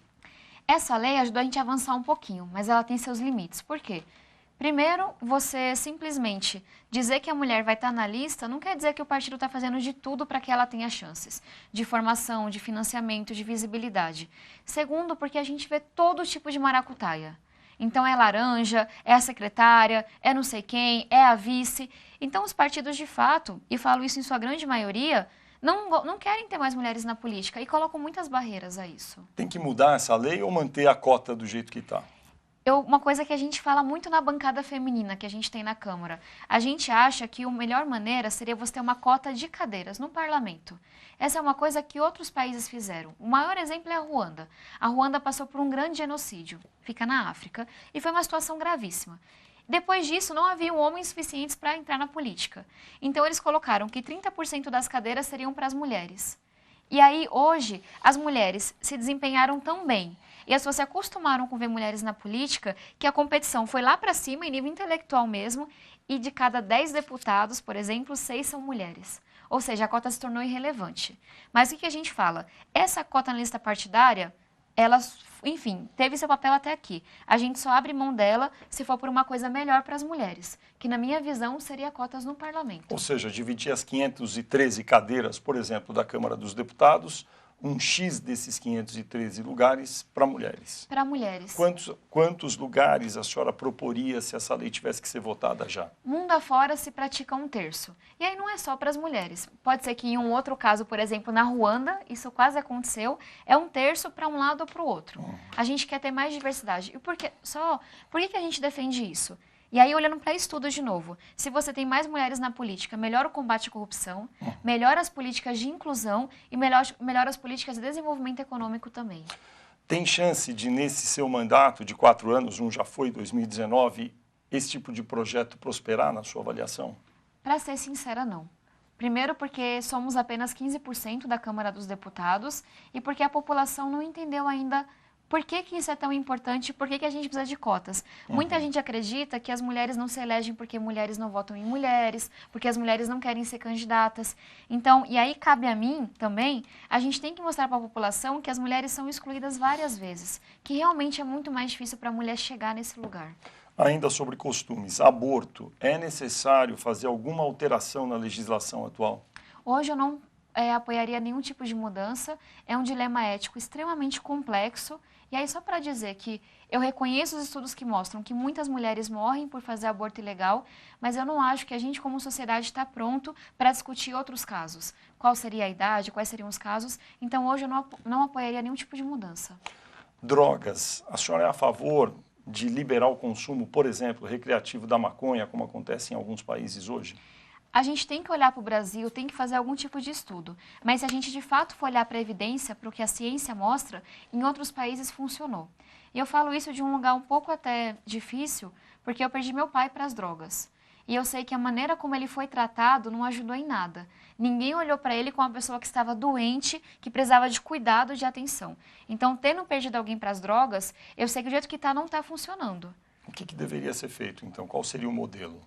Essa lei ajudou a gente a avançar um pouquinho, mas ela tem seus limites. Por quê? Primeiro, você simplesmente dizer que a mulher vai estar na lista não quer dizer que o partido está fazendo de tudo para que ela tenha chances de formação, de financiamento, de visibilidade. Segundo, porque a gente vê todo tipo de maracutaia. Então é laranja, é a secretária, é não sei quem, é a vice. Então os partidos de fato, e falo isso em sua grande maioria, não querem ter mais mulheres na política e colocam muitas barreiras a isso. Tem que mudar essa lei ou manter a cota do jeito que está? Uma coisa que a gente fala muito na bancada feminina que a gente tem na Câmara, a gente acha que a melhor maneira seria você ter uma cota de cadeiras no parlamento. Essa é uma coisa que outros países fizeram. O maior exemplo é a Ruanda. A Ruanda passou por um grande genocídio, fica na África, e foi uma situação gravíssima. Depois disso, não haviam homens suficientes para entrar na política. Então, eles colocaram que 30% das cadeiras seriam para as mulheres. E aí, hoje, as mulheres se desempenharam tão bem e as pessoas se acostumaram com ver mulheres na política que a competição foi lá para cima, em nível intelectual mesmo, e de cada 10 deputados, por exemplo, 6 são mulheres. Ou seja, a cota se tornou irrelevante. Mas o que a gente fala? Essa cota na lista partidária, ela, teve seu papel até aqui. A gente só abre mão dela se for por uma coisa melhor para as mulheres, que na minha visão seria cotas no parlamento. Ou seja, dividir as 513 cadeiras, por exemplo, da Câmara dos Deputados, um X desses 513 lugares para mulheres. Para mulheres. Quantos lugares a senhora proporia se essa lei tivesse que ser votada já? Mundo afora se pratica 1/3. E aí não é só para as mulheres. Pode ser que em um outro caso, por exemplo, na Ruanda, isso quase aconteceu, é 1/3 para um lado ou para o outro. A gente quer ter mais diversidade. E por que a gente defende isso? E aí, olhando para estudos de novo, se você tem mais mulheres na política, melhora o combate à corrupção, melhora as políticas de inclusão e melhora as políticas de desenvolvimento econômico também. Tem chance de, nesse seu mandato de 4 anos, um já foi 2019, esse tipo de projeto prosperar na sua avaliação? Para ser sincera, não. Primeiro porque somos apenas 15% da Câmara dos Deputados e porque a população não entendeu ainda por que isso é tão importante e por que a gente precisa de cotas. Muita gente acredita que as mulheres não se elegem porque mulheres não votam em mulheres, porque as mulheres não querem ser candidatas. Então, e aí cabe a mim também, a gente tem que mostrar para a população que as mulheres são excluídas várias vezes, que realmente é muito mais difícil para a mulher chegar nesse lugar. Ainda sobre costumes, aborto, é necessário fazer alguma alteração na legislação atual? Hoje eu não apoiaria nenhum tipo de mudança, é um dilema ético extremamente complexo. E aí, só para dizer que eu reconheço os estudos que mostram que muitas mulheres morrem por fazer aborto ilegal, mas eu não acho que a gente, como sociedade, está pronto para discutir outros casos. Qual seria a idade, quais seriam os casos. Então, hoje eu não apoiaria nenhum tipo de mudança. Drogas, a senhora é a favor de liberar o consumo, por exemplo, recreativo da maconha, como acontece em alguns países hoje? A gente tem que olhar para o Brasil, tem que fazer algum tipo de estudo. Mas se a gente de fato for olhar para a evidência, para o que a ciência mostra, em outros países funcionou. E eu falo isso de um lugar um pouco até difícil, porque eu perdi meu pai para as drogas. E eu sei que a maneira como ele foi tratado não ajudou em nada. Ninguém olhou para ele como uma pessoa que estava doente, que precisava de cuidado, de atenção. Então, tendo perdido alguém para as drogas, eu sei que o jeito que está não está funcionando. O que deveria ser feito, então? Qual seria o modelo?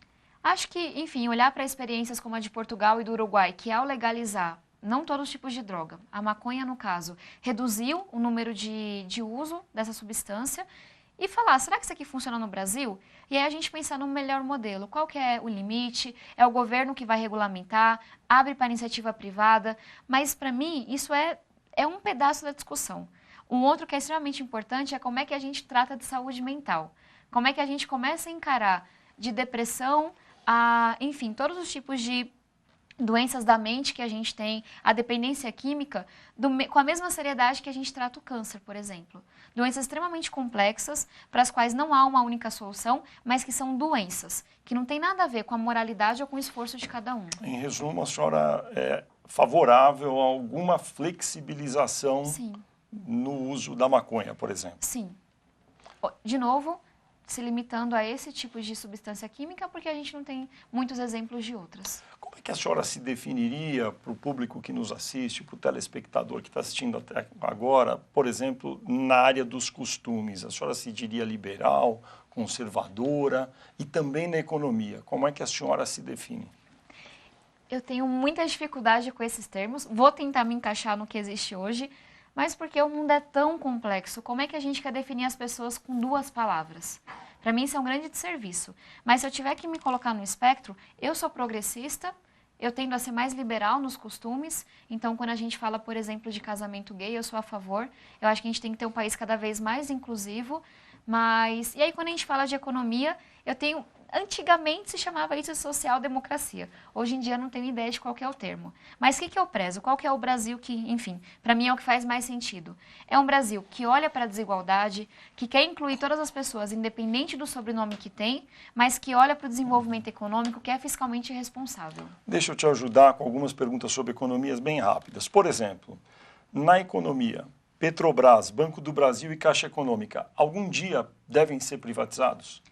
Acho que, enfim, olhar para experiências como a de Portugal e do Uruguai, que ao legalizar, não todos os tipos de droga, a maconha no caso, reduziu o número de uso dessa substância e falar, será que isso aqui funciona no Brasil? E aí a gente pensar no melhor modelo, qual que é o limite, é o governo que vai regulamentar, abre para iniciativa privada, mas para mim isso é um pedaço da discussão. Um outro que é extremamente importante é como é que a gente trata de saúde mental, como é que a gente começa a encarar de depressão, enfim, todos os tipos de doenças da mente que a gente tem, a dependência química, com a mesma seriedade que a gente trata o câncer, por exemplo. Doenças extremamente complexas, para as quais não há uma única solução, mas que são doenças, que não tem nada a ver com a moralidade ou com o esforço de cada um. Em resumo, a senhora é favorável a alguma flexibilização Sim. no uso da maconha, por exemplo? Sim. De novo, se limitando a esse tipo de substância química, porque a gente não tem muitos exemplos de outras. Como é que a senhora se definiria para o público que nos assiste, para o telespectador que está assistindo até agora, por exemplo, na área dos costumes? A senhora se diria liberal, conservadora e também na economia? Como é que a senhora se define? Eu tenho muita dificuldade com esses termos, vou tentar me encaixar no que existe hoje, mas porque o mundo é tão complexo, como é que a gente quer definir as pessoas com duas palavras? Para mim isso é um grande desserviço. Mas se eu tiver que me colocar no espectro, eu sou progressista, eu tendo a ser mais liberal nos costumes, então quando a gente fala, por exemplo, de casamento gay, eu sou a favor. Eu acho que a gente tem que ter um país cada vez mais inclusivo, mas... E aí quando a gente fala de economia, eu tenho... Antigamente se chamava isso de social-democracia. Hoje em dia eu não tenho ideia de qual que é o termo. Mas o que eu prezo? Qual que é o Brasil que, enfim, para mim é o que faz mais sentido? É um Brasil que olha para a desigualdade, que quer incluir todas as pessoas, independente do sobrenome que tem, mas que olha para o desenvolvimento econômico, que é fiscalmente responsável. Deixa eu te ajudar com algumas perguntas sobre economias bem rápidas. Por exemplo, na economia, Petrobras, Banco do Brasil e Caixa Econômica, algum dia devem ser privatizados?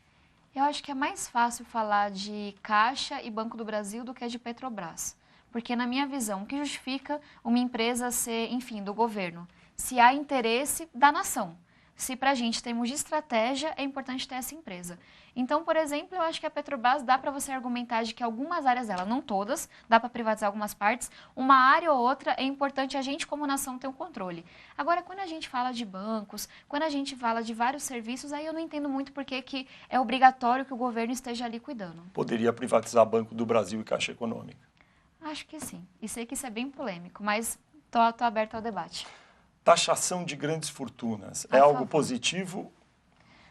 Eu acho que é mais fácil falar de Caixa e Banco do Brasil do que de Petrobras. Porque, na minha visão, o que justifica uma empresa ser, enfim, do governo? Se há interesse da nação. Se, para a gente, termos de estratégia, é importante ter essa empresa. Então, por exemplo, eu acho que a Petrobras dá para você argumentar de que algumas áreas dela, não todas, dá para privatizar algumas partes, uma área ou outra é importante a gente, como nação, ter um controle. Agora, quando a gente fala de bancos, quando a gente fala de vários serviços, aí eu não entendo muito porque que é obrigatório que o governo esteja ali cuidando. Poderia privatizar Banco do Brasil e Caixa Econômica? Acho que sim. E sei que isso é bem polêmico, mas tô aberta ao debate. Taxação de grandes fortunas é algo positivo?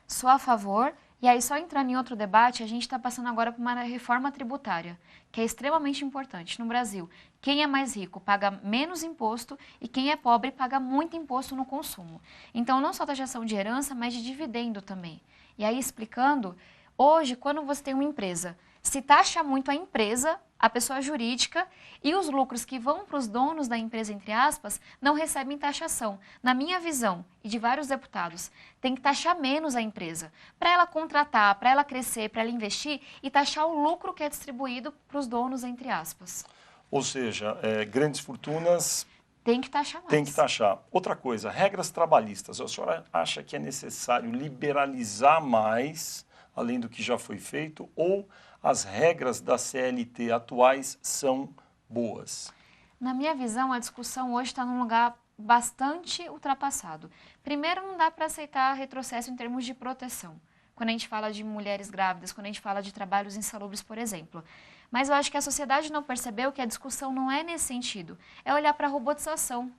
Sou a favor. E aí, só entrando em outro debate, a gente está passando agora por uma reforma tributária, que é extremamente importante no Brasil. Quem é mais rico paga menos imposto e quem é pobre paga muito imposto no consumo. Então, não só taxação de herança, mas de dividendo também. E aí, explicando, hoje, quando você tem uma empresa, se taxa muito a empresa, a pessoa jurídica, e os lucros que vão para os donos da empresa, entre aspas, não recebem taxação. Na minha visão, e de vários deputados, tem que taxar menos a empresa, para ela contratar, para ela crescer, para ela investir, e taxar o lucro que é distribuído para os donos, entre aspas. Ou seja, grandes fortunas... Tem que taxar mais. Tem que taxar. Outra coisa, regras trabalhistas. A senhora acha que é necessário liberalizar mais, além do que já foi feito, ou as regras da CLT atuais são boas? Na minha visão, a discussão hoje está num lugar bastante ultrapassado. Primeiro, não dá para aceitar retrocesso em termos de proteção, quando a gente fala de mulheres grávidas, quando a gente fala de trabalhos insalubres, por exemplo. Mas eu acho que a sociedade não percebeu que a discussão não é nesse sentido. É olhar para a robotização,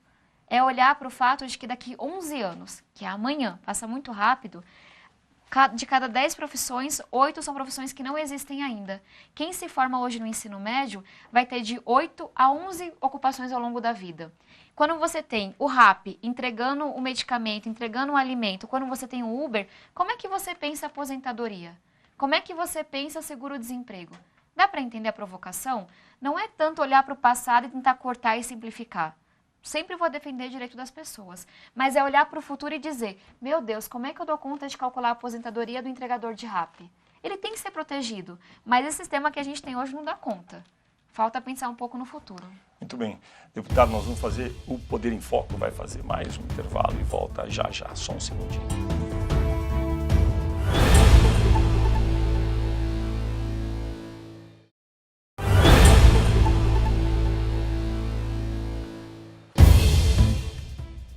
é olhar para o fato de que daqui 11 anos, que é amanhã, passa muito rápido, de cada 10 profissões, 8 são profissões que não existem ainda. Quem se forma hoje no ensino médio vai ter de 8 a 11 ocupações ao longo da vida. Quando você tem o Rappi entregando o medicamento, entregando o alimento, quando você tem o Uber, como é que você pensa aposentadoria? Como é que você pensa seguro-desemprego? Dá para entender a provocação? Não é tanto olhar para o passado e tentar cortar e simplificar. Sempre vou defender o direito das pessoas, mas é olhar para o futuro e dizer, meu Deus, como é que eu dou conta de calcular a aposentadoria do entregador de Rappi? Ele tem que ser protegido, mas esse sistema que a gente tem hoje não dá conta. Falta pensar um pouco no futuro. Muito bem. Deputado, nós vamos fazer o Poder em Foco, vai fazer mais um intervalo e volta já já, só um segundinho.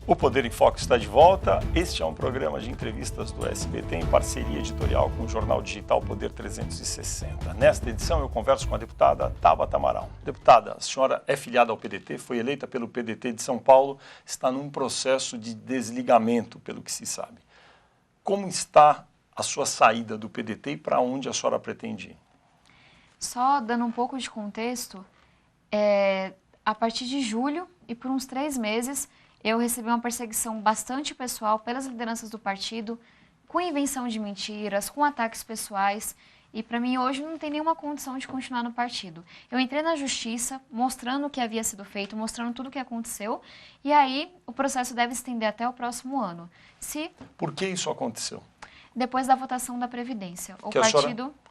O Poder em Foco está de volta. Este é um programa de entrevistas do SBT em parceria editorial com o jornal digital Poder 360. Nesta edição eu converso com a deputada Tabata Amaral. Deputada, a senhora é filiada ao PDT, foi eleita pelo PDT de São Paulo, está num processo de desligamento, pelo que se sabe. Como está a sua saída do PDT e para onde a senhora pretende ir? Só dando um pouco de contexto, a partir de julho e por uns 3 meses, eu recebi uma perseguição bastante pessoal pelas lideranças do partido, com invenção de mentiras, com ataques pessoais, e para mim hoje não tem nenhuma condição de continuar no partido. Eu entrei na justiça, mostrando o que havia sido feito, mostrando tudo o que aconteceu, e aí o processo deve se estender até o próximo ano. Por que isso aconteceu? Depois da votação da Previdência.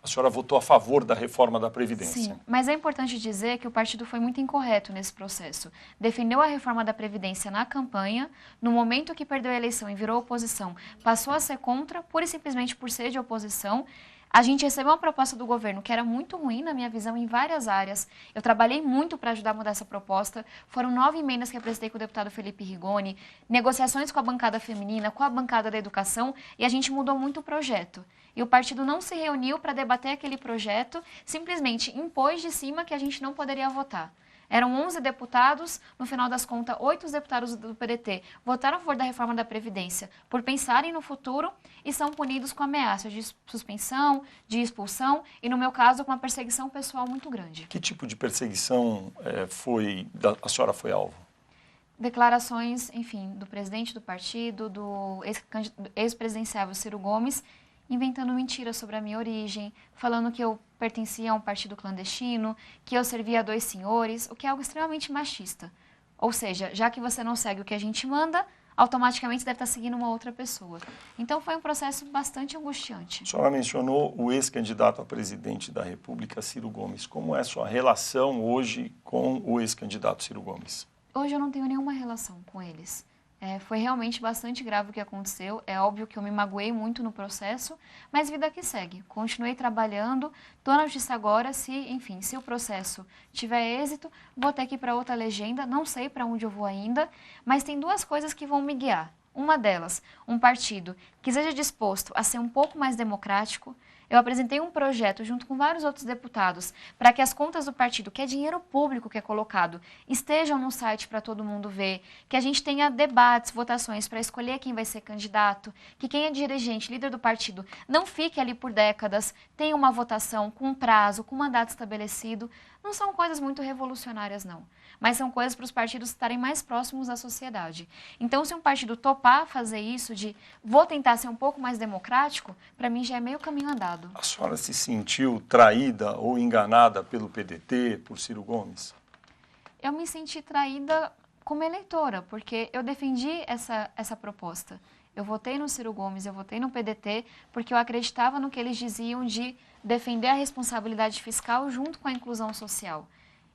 A senhora votou a favor da reforma da Previdência. Sim, mas é importante dizer que o partido foi muito incorreto nesse processo. Defendeu a reforma da Previdência na campanha, no momento que perdeu a eleição e virou oposição, passou a ser contra, pura e simplesmente por ser de oposição. A gente recebeu uma proposta do governo que era muito ruim, na minha visão, em várias áreas. Eu trabalhei muito para ajudar a mudar essa proposta. Foram 9 emendas que eu apresentei com o deputado Felipe Rigoni, negociações com a bancada feminina, com a bancada da educação, e a gente mudou muito o projeto. E o partido não se reuniu para debater aquele projeto, simplesmente impôs de cima que a gente não poderia votar. Eram 11 deputados, no final das contas, 8 deputados do PDT votaram a favor da reforma da Previdência por pensarem no futuro e são punidos com ameaças de suspensão, de expulsão e, no meu caso, com uma perseguição pessoal muito grande. Que tipo de perseguição a senhora foi alvo? Declarações, enfim, do presidente do partido, do ex-presidenciável Ciro Gomes, inventando mentiras sobre a minha origem, falando que eu pertencia a um partido clandestino, que eu servia a 2 senhores, o que é algo extremamente machista. Ou seja, já que você não segue o que a gente manda, automaticamente deve estar seguindo uma outra pessoa. Então foi um processo bastante angustiante. A senhora mencionou o ex-candidato a presidente da República, Ciro Gomes. Como é a sua relação hoje com o ex-candidato Ciro Gomes? Hoje eu não tenho nenhuma relação com eles. Foi realmente bastante grave o que aconteceu. É óbvio que eu me magoei muito no processo, mas vida que segue. Continuei trabalhando, estou na justiça agora. Se o processo tiver êxito, vou ter que ir para outra legenda. Não sei para onde eu vou ainda, mas tem 2 coisas que vão me guiar. Uma delas, um partido que seja disposto a ser um pouco mais democrático. Eu apresentei um projeto junto com vários outros deputados para que as contas do partido, que é dinheiro público que é colocado, estejam no site para todo mundo ver, que a gente tenha debates, votações para escolher quem vai ser candidato, que quem é dirigente, líder do partido, não fique ali por décadas, tenha uma votação com prazo, com mandato estabelecido. Não são coisas muito revolucionárias, não, mas são coisas para os partidos estarem mais próximos da sociedade. Então, se um partido topar fazer isso de vou tentar ser um pouco mais democrático, para mim já é meio caminho andado. A senhora se sentiu traída ou enganada pelo PDT, por Ciro Gomes? Eu me senti traída como eleitora, porque eu defendi essa proposta. Eu votei no Ciro Gomes, eu votei no PDT, porque eu acreditava no que eles diziam de defender a responsabilidade fiscal junto com a inclusão social.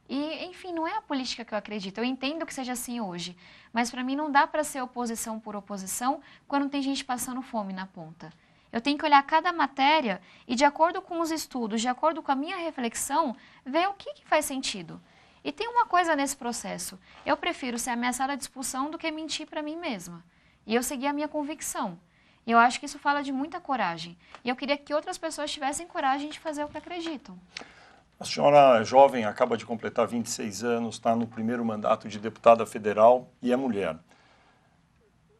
E, enfim, não é a política que eu acredito. Eu entendo que seja assim hoje, mas para mim não dá para ser oposição por oposição quando tem gente passando fome na ponta. Eu tenho que olhar cada matéria e, de acordo com os estudos, de acordo com a minha reflexão, ver o que faz sentido. E tem uma coisa nesse processo. Eu prefiro ser ameaçada de expulsão do que mentir para mim mesma. E eu segui a minha convicção. E eu acho que isso fala de muita coragem. E eu queria que outras pessoas tivessem coragem de fazer o que acreditam. A senhora é jovem, acaba de completar 26 anos, está no primeiro mandato de deputada federal e é mulher.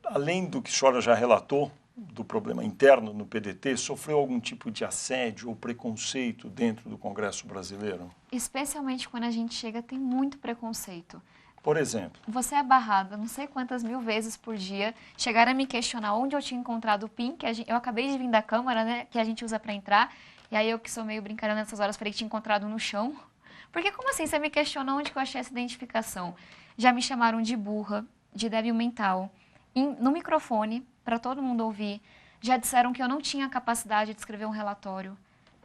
Além do que a senhora já relatou, do problema interno no PDT, sofreu algum tipo de assédio ou preconceito dentro do Congresso brasileiro? Especialmente quando a gente chega, tem muito preconceito. Por exemplo? Você é barrada não sei quantas mil vezes por dia. Chegaram a me questionar onde eu tinha encontrado o PIN, eu acabei de vir da Câmara, né, que a gente usa para entrar. E aí eu, que sou meio brincalhona nessas horas, falei que tinha encontrado no chão. Porque como assim você me questionou onde que eu achei essa identificação? Já me chamaram de burra, de débil mental, no microfone, para todo mundo ouvir. Já disseram que eu não tinha capacidade de escrever um relatório.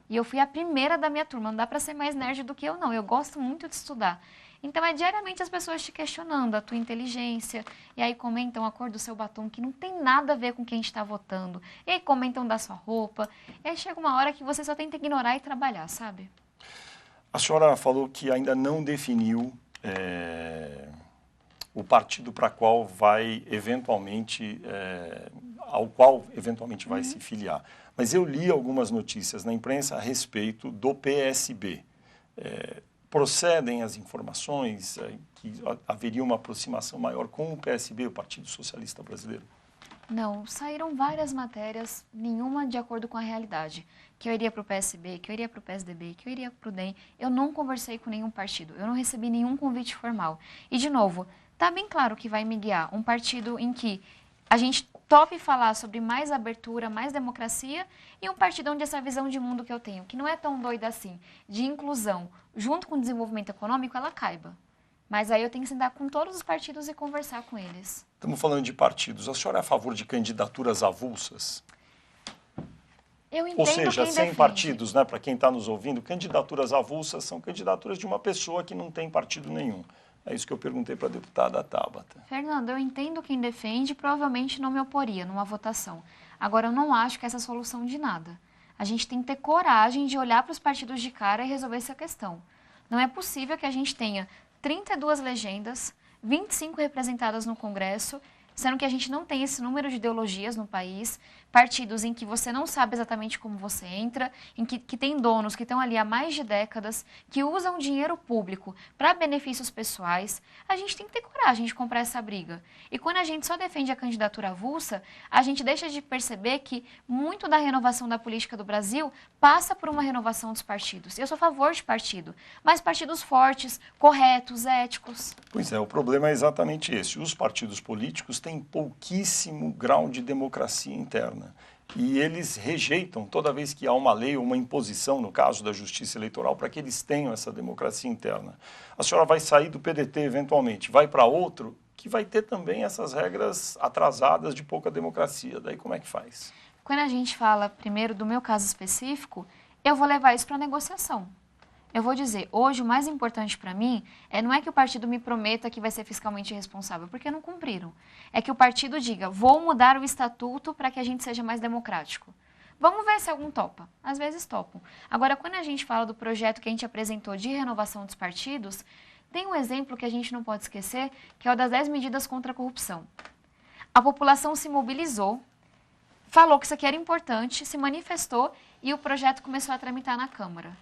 E eu fui a primeira da minha turma, não dá para ser mais nerd do que eu, não. Eu gosto muito de estudar. Então, é diariamente as pessoas te questionando a tua inteligência, e aí comentam a cor do seu batom, que não tem nada a ver com quem está votando, e aí comentam da sua roupa, e aí chega uma hora que você só tem que ignorar e trabalhar, sabe? A senhora falou que ainda não definiu o partido para qual vai eventualmente, ao qual eventualmente vai se filiar. Mas eu li algumas notícias na imprensa a respeito do PSB. Procedem as informações que haveria uma aproximação maior com o PSB, o Partido Socialista Brasileiro? Não, saíram várias matérias, nenhuma de acordo com a realidade. Que eu iria para o PSB, que eu iria para o PSDB, que eu iria para o DEM. Eu não conversei com nenhum partido, eu não recebi nenhum convite formal. E, de novo, está bem claro que vai me guiar um partido em que a gente tope falar sobre mais abertura, mais democracia, e um partido onde essa visão de mundo que eu tenho, que não é tão doida assim, de inclusão, junto com o desenvolvimento econômico, ela caiba. Mas aí eu tenho que sentar com todos os partidos e conversar com eles. Estamos falando de partidos. A senhora é a favor de candidaturas avulsas? Eu entendo. Ou seja, quem sem defende. partidos, né? Para quem está nos ouvindo, candidaturas avulsas são candidaturas de uma pessoa que não tem partido nenhum. É isso que eu perguntei para a deputada Tabata. Fernando, eu entendo quem defende e provavelmente não me oporia numa votação. Agora, eu não acho que essa é a solução de nada. A gente tem que ter coragem de olhar para os partidos de cara e resolver essa questão. Não é possível que a gente tenha 32 legendas, 25 representadas no Congresso, sendo que a gente não tem esse número de ideologias no país, partidos em que você não sabe exatamente como você entra, em que tem donos que estão ali há mais de décadas, que usam dinheiro público para benefícios pessoais. A gente tem que ter coragem de comprar essa briga. E quando a gente só defende a candidatura avulsa, a gente deixa de perceber que muito da renovação da política do Brasil passa por uma renovação dos partidos. Eu sou a favor de partido, mas partidos fortes, corretos, éticos. Pois é, o problema é exatamente esse. Os partidos políticos têm pouquíssimo grau de democracia interna. E eles rejeitam, toda vez que há uma lei ou uma imposição, no caso da justiça eleitoral, para que eles tenham essa democracia interna. A senhora vai sair do PDT eventualmente, vai para outro, que vai ter também essas regras atrasadas de pouca democracia. Daí como é que faz? Quando a gente fala, primeiro, do meu caso específico, eu vou levar isso para negociação. Eu vou dizer, hoje o mais importante para mim não é que o partido me prometa que vai ser fiscalmente responsável, porque não cumpriram. É que o partido diga, vou mudar o estatuto para que a gente seja mais democrático. Vamos ver se algum topa. Às vezes topam. Agora, quando a gente fala do projeto que a gente apresentou de renovação dos partidos, tem um exemplo que a gente não pode esquecer, que é o das 10 medidas contra a corrupção. A população se mobilizou, falou que isso aqui era importante, se manifestou e o projeto começou a tramitar na Câmara.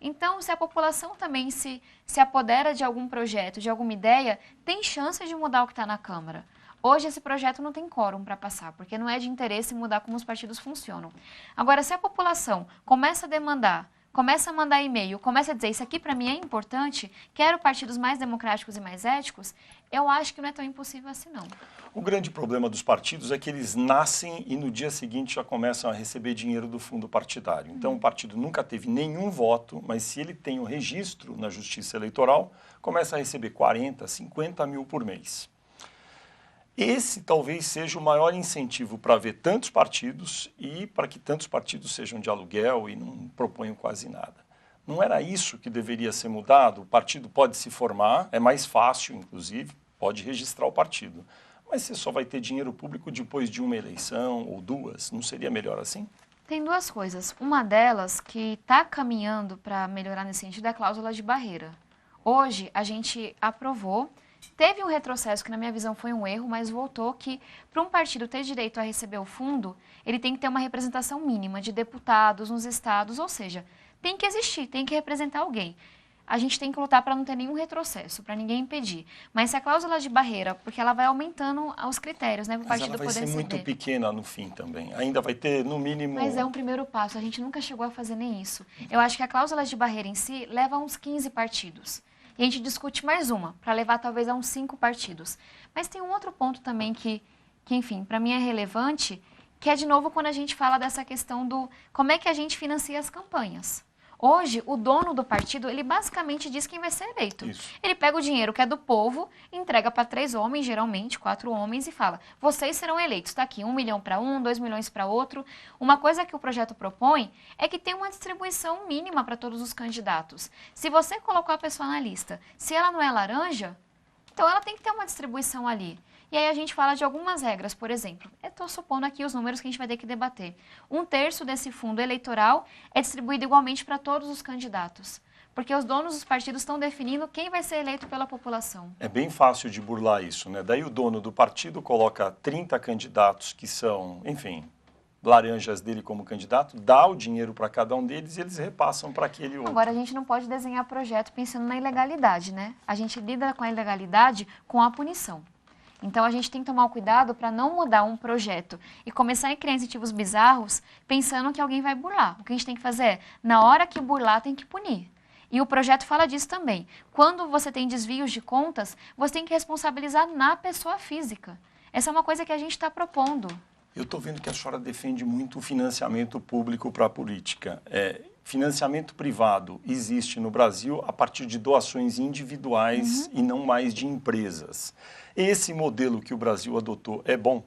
Então, se a população também se apodera de algum projeto, de alguma ideia, tem chance de mudar o que está na Câmara. Hoje, esse projeto não tem quórum para passar, porque não é de interesse mudar como os partidos funcionam. Agora, se a população começa a demandar, começa a mandar e-mail, começa a dizer, isso aqui para mim é importante, quero partidos mais democráticos e mais éticos, eu acho que não é tão impossível assim, não. O grande problema dos partidos é que eles nascem e no dia seguinte já começam a receber dinheiro do fundo partidário. Então, o partido nunca teve nenhum voto, mas se ele tem o registro na Justiça Eleitoral, começa a receber 40, 50 mil por mês. Esse talvez seja o maior incentivo para ver tantos partidos e para que tantos partidos sejam de aluguel e não proponham quase nada. Não era isso que deveria ser mudado? O partido pode se formar, é mais fácil, inclusive, pode registrar o partido. Mas você só vai ter dinheiro público depois de uma eleição ou duas. Não seria melhor assim? Tem duas coisas. Uma delas que está caminhando para melhorar nesse sentido é a cláusula de barreira. Hoje, a gente aprovou, teve um retrocesso que na minha visão foi um erro, mas voltou que para um partido ter direito a receber o fundo, ele tem que ter uma representação mínima de deputados nos estados, ou seja, tem que existir, tem que representar alguém. A gente tem que lutar para não ter nenhum retrocesso, para ninguém impedir. Mas se a cláusula de barreira, porque ela vai aumentando os critérios, né, para o partido poder ceder. Mas ela vai ser muito pequena no fim também. Ainda vai ter, no mínimo... Mas é um primeiro passo, a gente nunca chegou a fazer nem isso. Eu acho que a cláusula de barreira em si leva a uns 15 partidos. E a gente discute mais uma, para levar talvez a uns 5 partidos. Mas tem um outro ponto também que enfim, para mim é relevante, que é de novo quando a gente fala dessa questão do como é que a gente financia as campanhas. Hoje, o dono do partido, ele basicamente diz quem vai ser eleito. Isso. Ele pega o dinheiro que é do povo, entrega para 3 homens, geralmente 4 homens, e fala, vocês serão eleitos. Está aqui, 1 milhão para um, 2 milhões para outro. Uma coisa que o projeto propõe é que tem uma distribuição mínima para todos os candidatos. Se você colocou a pessoa na lista, se ela não é laranja, então ela tem que ter uma distribuição ali. E aí a gente fala de algumas regras, por exemplo, eu estou supondo aqui os números que a gente vai ter que debater. 1/3 desse fundo eleitoral é distribuído igualmente para todos os candidatos, porque os donos dos partidos estão definindo quem vai ser eleito pela população. É bem fácil de burlar isso, né? Daí o dono do partido coloca 30 candidatos que são, enfim, laranjas dele como candidato, dá o dinheiro para cada um deles e eles repassam para aquele outro. Agora, a gente não pode desenhar projeto pensando na ilegalidade, né? A gente lida com a ilegalidade com a punição. Então, a gente tem que tomar o cuidado para não mudar um projeto e começar a criar incentivos bizarros pensando que alguém vai burlar. O que a gente tem que fazer é, na hora que burlar, tem que punir. E o projeto fala disso também. Quando você tem desvios de contas, você tem que responsabilizar na pessoa física. Essa é uma coisa que a gente está propondo. Eu estou vendo que a senhora defende muito o financiamento público para a política. Financiamento privado existe no Brasil a partir de doações individuais e não mais de empresas. Esse modelo que o Brasil adotou é bom?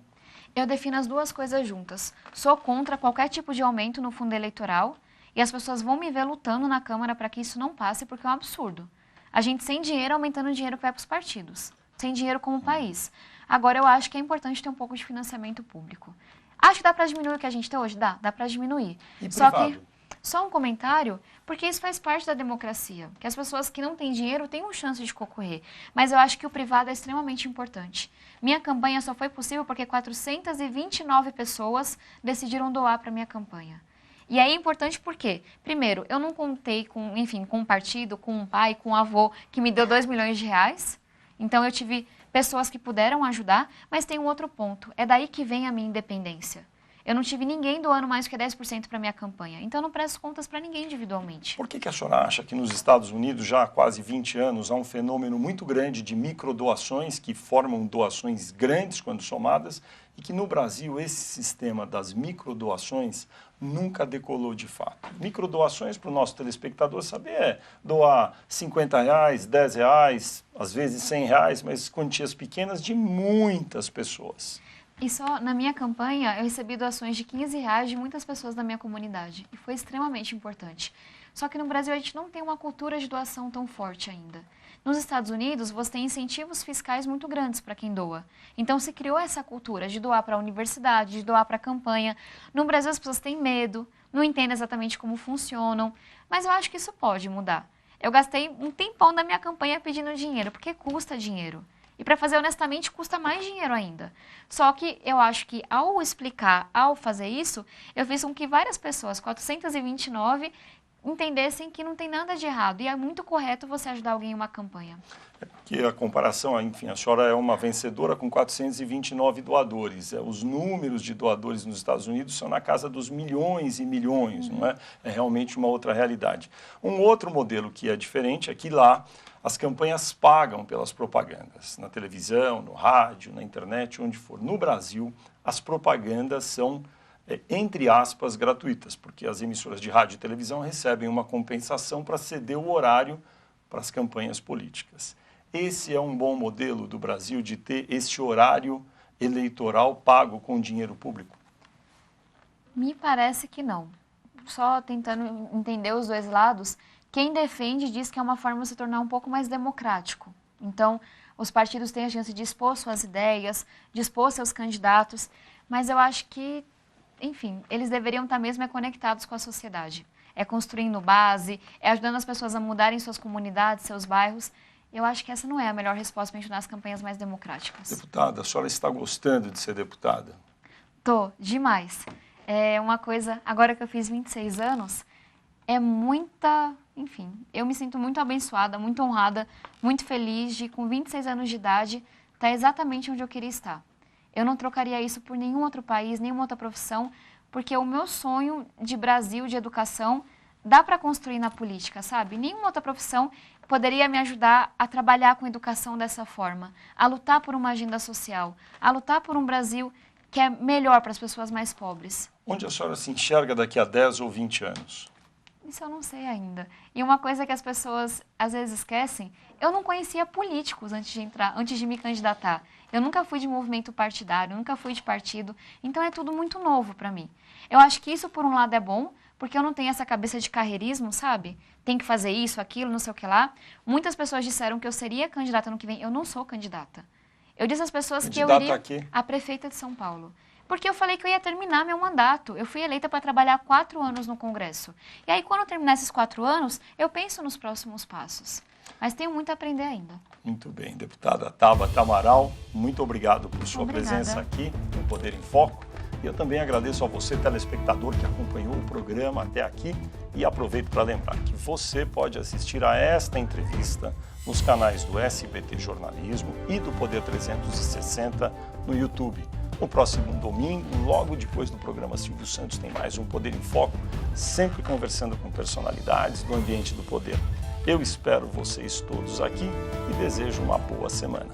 Eu defino as duas coisas juntas. Sou contra qualquer tipo de aumento no fundo eleitoral e as pessoas vão me ver lutando na Câmara para que isso não passe, porque é um absurdo. A gente sem dinheiro aumentando o dinheiro que vai para os partidos, sem dinheiro como país. Agora, eu acho que é importante ter um pouco de financiamento público. Acho que dá para diminuir o que a gente tem hoje? Dá para diminuir. E Só privado? que, só um comentário, porque isso faz parte da democracia, que as pessoas que não têm dinheiro têm uma chance de concorrer. Mas eu acho que o privado é extremamente importante. Minha campanha só foi possível porque 429 pessoas decidiram doar para minha campanha. E aí é importante porque, primeiro, eu não contei com, enfim, com um partido, com um pai, com um avô que me deu 2 milhões de reais. Então eu tive pessoas que puderam ajudar, mas tem um outro ponto. É daí que vem a minha independência. Eu não tive ninguém doando mais do que 10% para minha campanha. Então, eu não presto contas para ninguém individualmente. Por que a senhora acha que nos Estados Unidos, já há quase 20 anos, há um fenômeno muito grande de microdoações que formam doações grandes quando somadas e que no Brasil esse sistema das microdoações nunca decolou de fato? Microdoações, para o nosso telespectador saber, é doar R$50, R$10, às vezes R$100, mas quantias pequenas de muitas pessoas. E só na minha campanha eu recebi doações de R$15 de muitas pessoas da minha comunidade. E foi extremamente importante. Só que no Brasil a gente não tem uma cultura de doação tão forte ainda. Nos Estados Unidos você tem incentivos fiscais muito grandes para quem doa. Então se criou essa cultura de doar para a universidade, de doar para a campanha. No Brasil as pessoas têm medo, não entendem exatamente como funcionam. Mas eu acho que isso pode mudar. Eu gastei um tempão da minha campanha pedindo dinheiro, porque custa dinheiro. E para fazer honestamente custa mais dinheiro ainda. Só que eu acho que ao explicar, ao fazer isso, eu fiz com que várias pessoas, 429, entendessem que não tem nada de errado. E é muito correto você ajudar alguém em uma campanha. É porque a comparação, enfim, a senhora é uma vencedora com 429 doadores. Os números de doadores nos Estados Unidos são na casa dos milhões e milhões, não é? É realmente uma outra realidade. Um outro modelo que é diferente é que lá as campanhas pagam pelas propagandas, na televisão, no rádio, na internet, onde for. No Brasil, as propagandas são, entre aspas, gratuitas, porque as emissoras de rádio e televisão recebem uma compensação para ceder o horário para as campanhas políticas. Esse é um bom modelo do Brasil de ter esse horário eleitoral pago com dinheiro público? Me parece que não. Só tentando entender os dois lados, Quem defende diz que é uma forma de se tornar um pouco mais democrático. Então, os partidos têm a chance de expor suas ideias, de expor seus candidatos, mas eu acho que, enfim, eles deveriam estar mesmo conectados com a sociedade. É construindo base, é ajudando as pessoas a mudarem suas comunidades, seus bairros. Eu acho que essa não é a melhor resposta para a gente tornar as campanhas mais democráticas. Deputada, a senhora está gostando de ser deputada? Tô, demais. É uma coisa, agora que eu fiz 26 anos, é muita, enfim, eu me sinto muito abençoada, muito honrada, muito feliz de, com 26 anos de idade, estar exatamente onde eu queria estar. Eu não trocaria isso por nenhum outro país, nenhuma outra profissão, porque o meu sonho de Brasil, de educação, dá para construir na política, sabe? Nenhuma outra profissão poderia me ajudar a trabalhar com educação dessa forma, a lutar por uma agenda social, a lutar por um Brasil que é melhor para as pessoas mais pobres. Onde a senhora se enxerga daqui a 10 ou 20 anos? Isso eu não sei ainda. E uma coisa que as pessoas às vezes esquecem, eu não conhecia políticos antes de me candidatar. Eu nunca fui de movimento partidário, nunca fui de partido, então é tudo muito novo para mim. Eu acho que isso, por um lado, é bom, porque eu não tenho essa cabeça de carreirismo, sabe? Tem que fazer isso, aquilo, não sei o que lá. Muitas pessoas disseram que eu seria candidata no que vem. Eu não sou candidata. Eu disse às pessoas que eu iria a prefeita de São Paulo. Porque eu falei que eu ia terminar meu mandato. Eu fui eleita para trabalhar 4 anos no Congresso. E aí, quando eu terminar esses 4 anos, eu penso nos próximos passos. Mas tenho muito a aprender ainda. Muito bem, deputada Tabata Amaral, muito obrigado por sua presença aqui no Poder em Foco. E eu também agradeço a você, telespectador, que acompanhou o programa até aqui. E aproveito para lembrar que você pode assistir a esta entrevista nos canais do SBT Jornalismo e do Poder 360 no YouTube. No próximo domingo, logo depois do programa Silvio Santos, tem mais um Poder em Foco, sempre conversando com personalidades do ambiente do poder. Eu espero vocês todos aqui e desejo uma boa semana.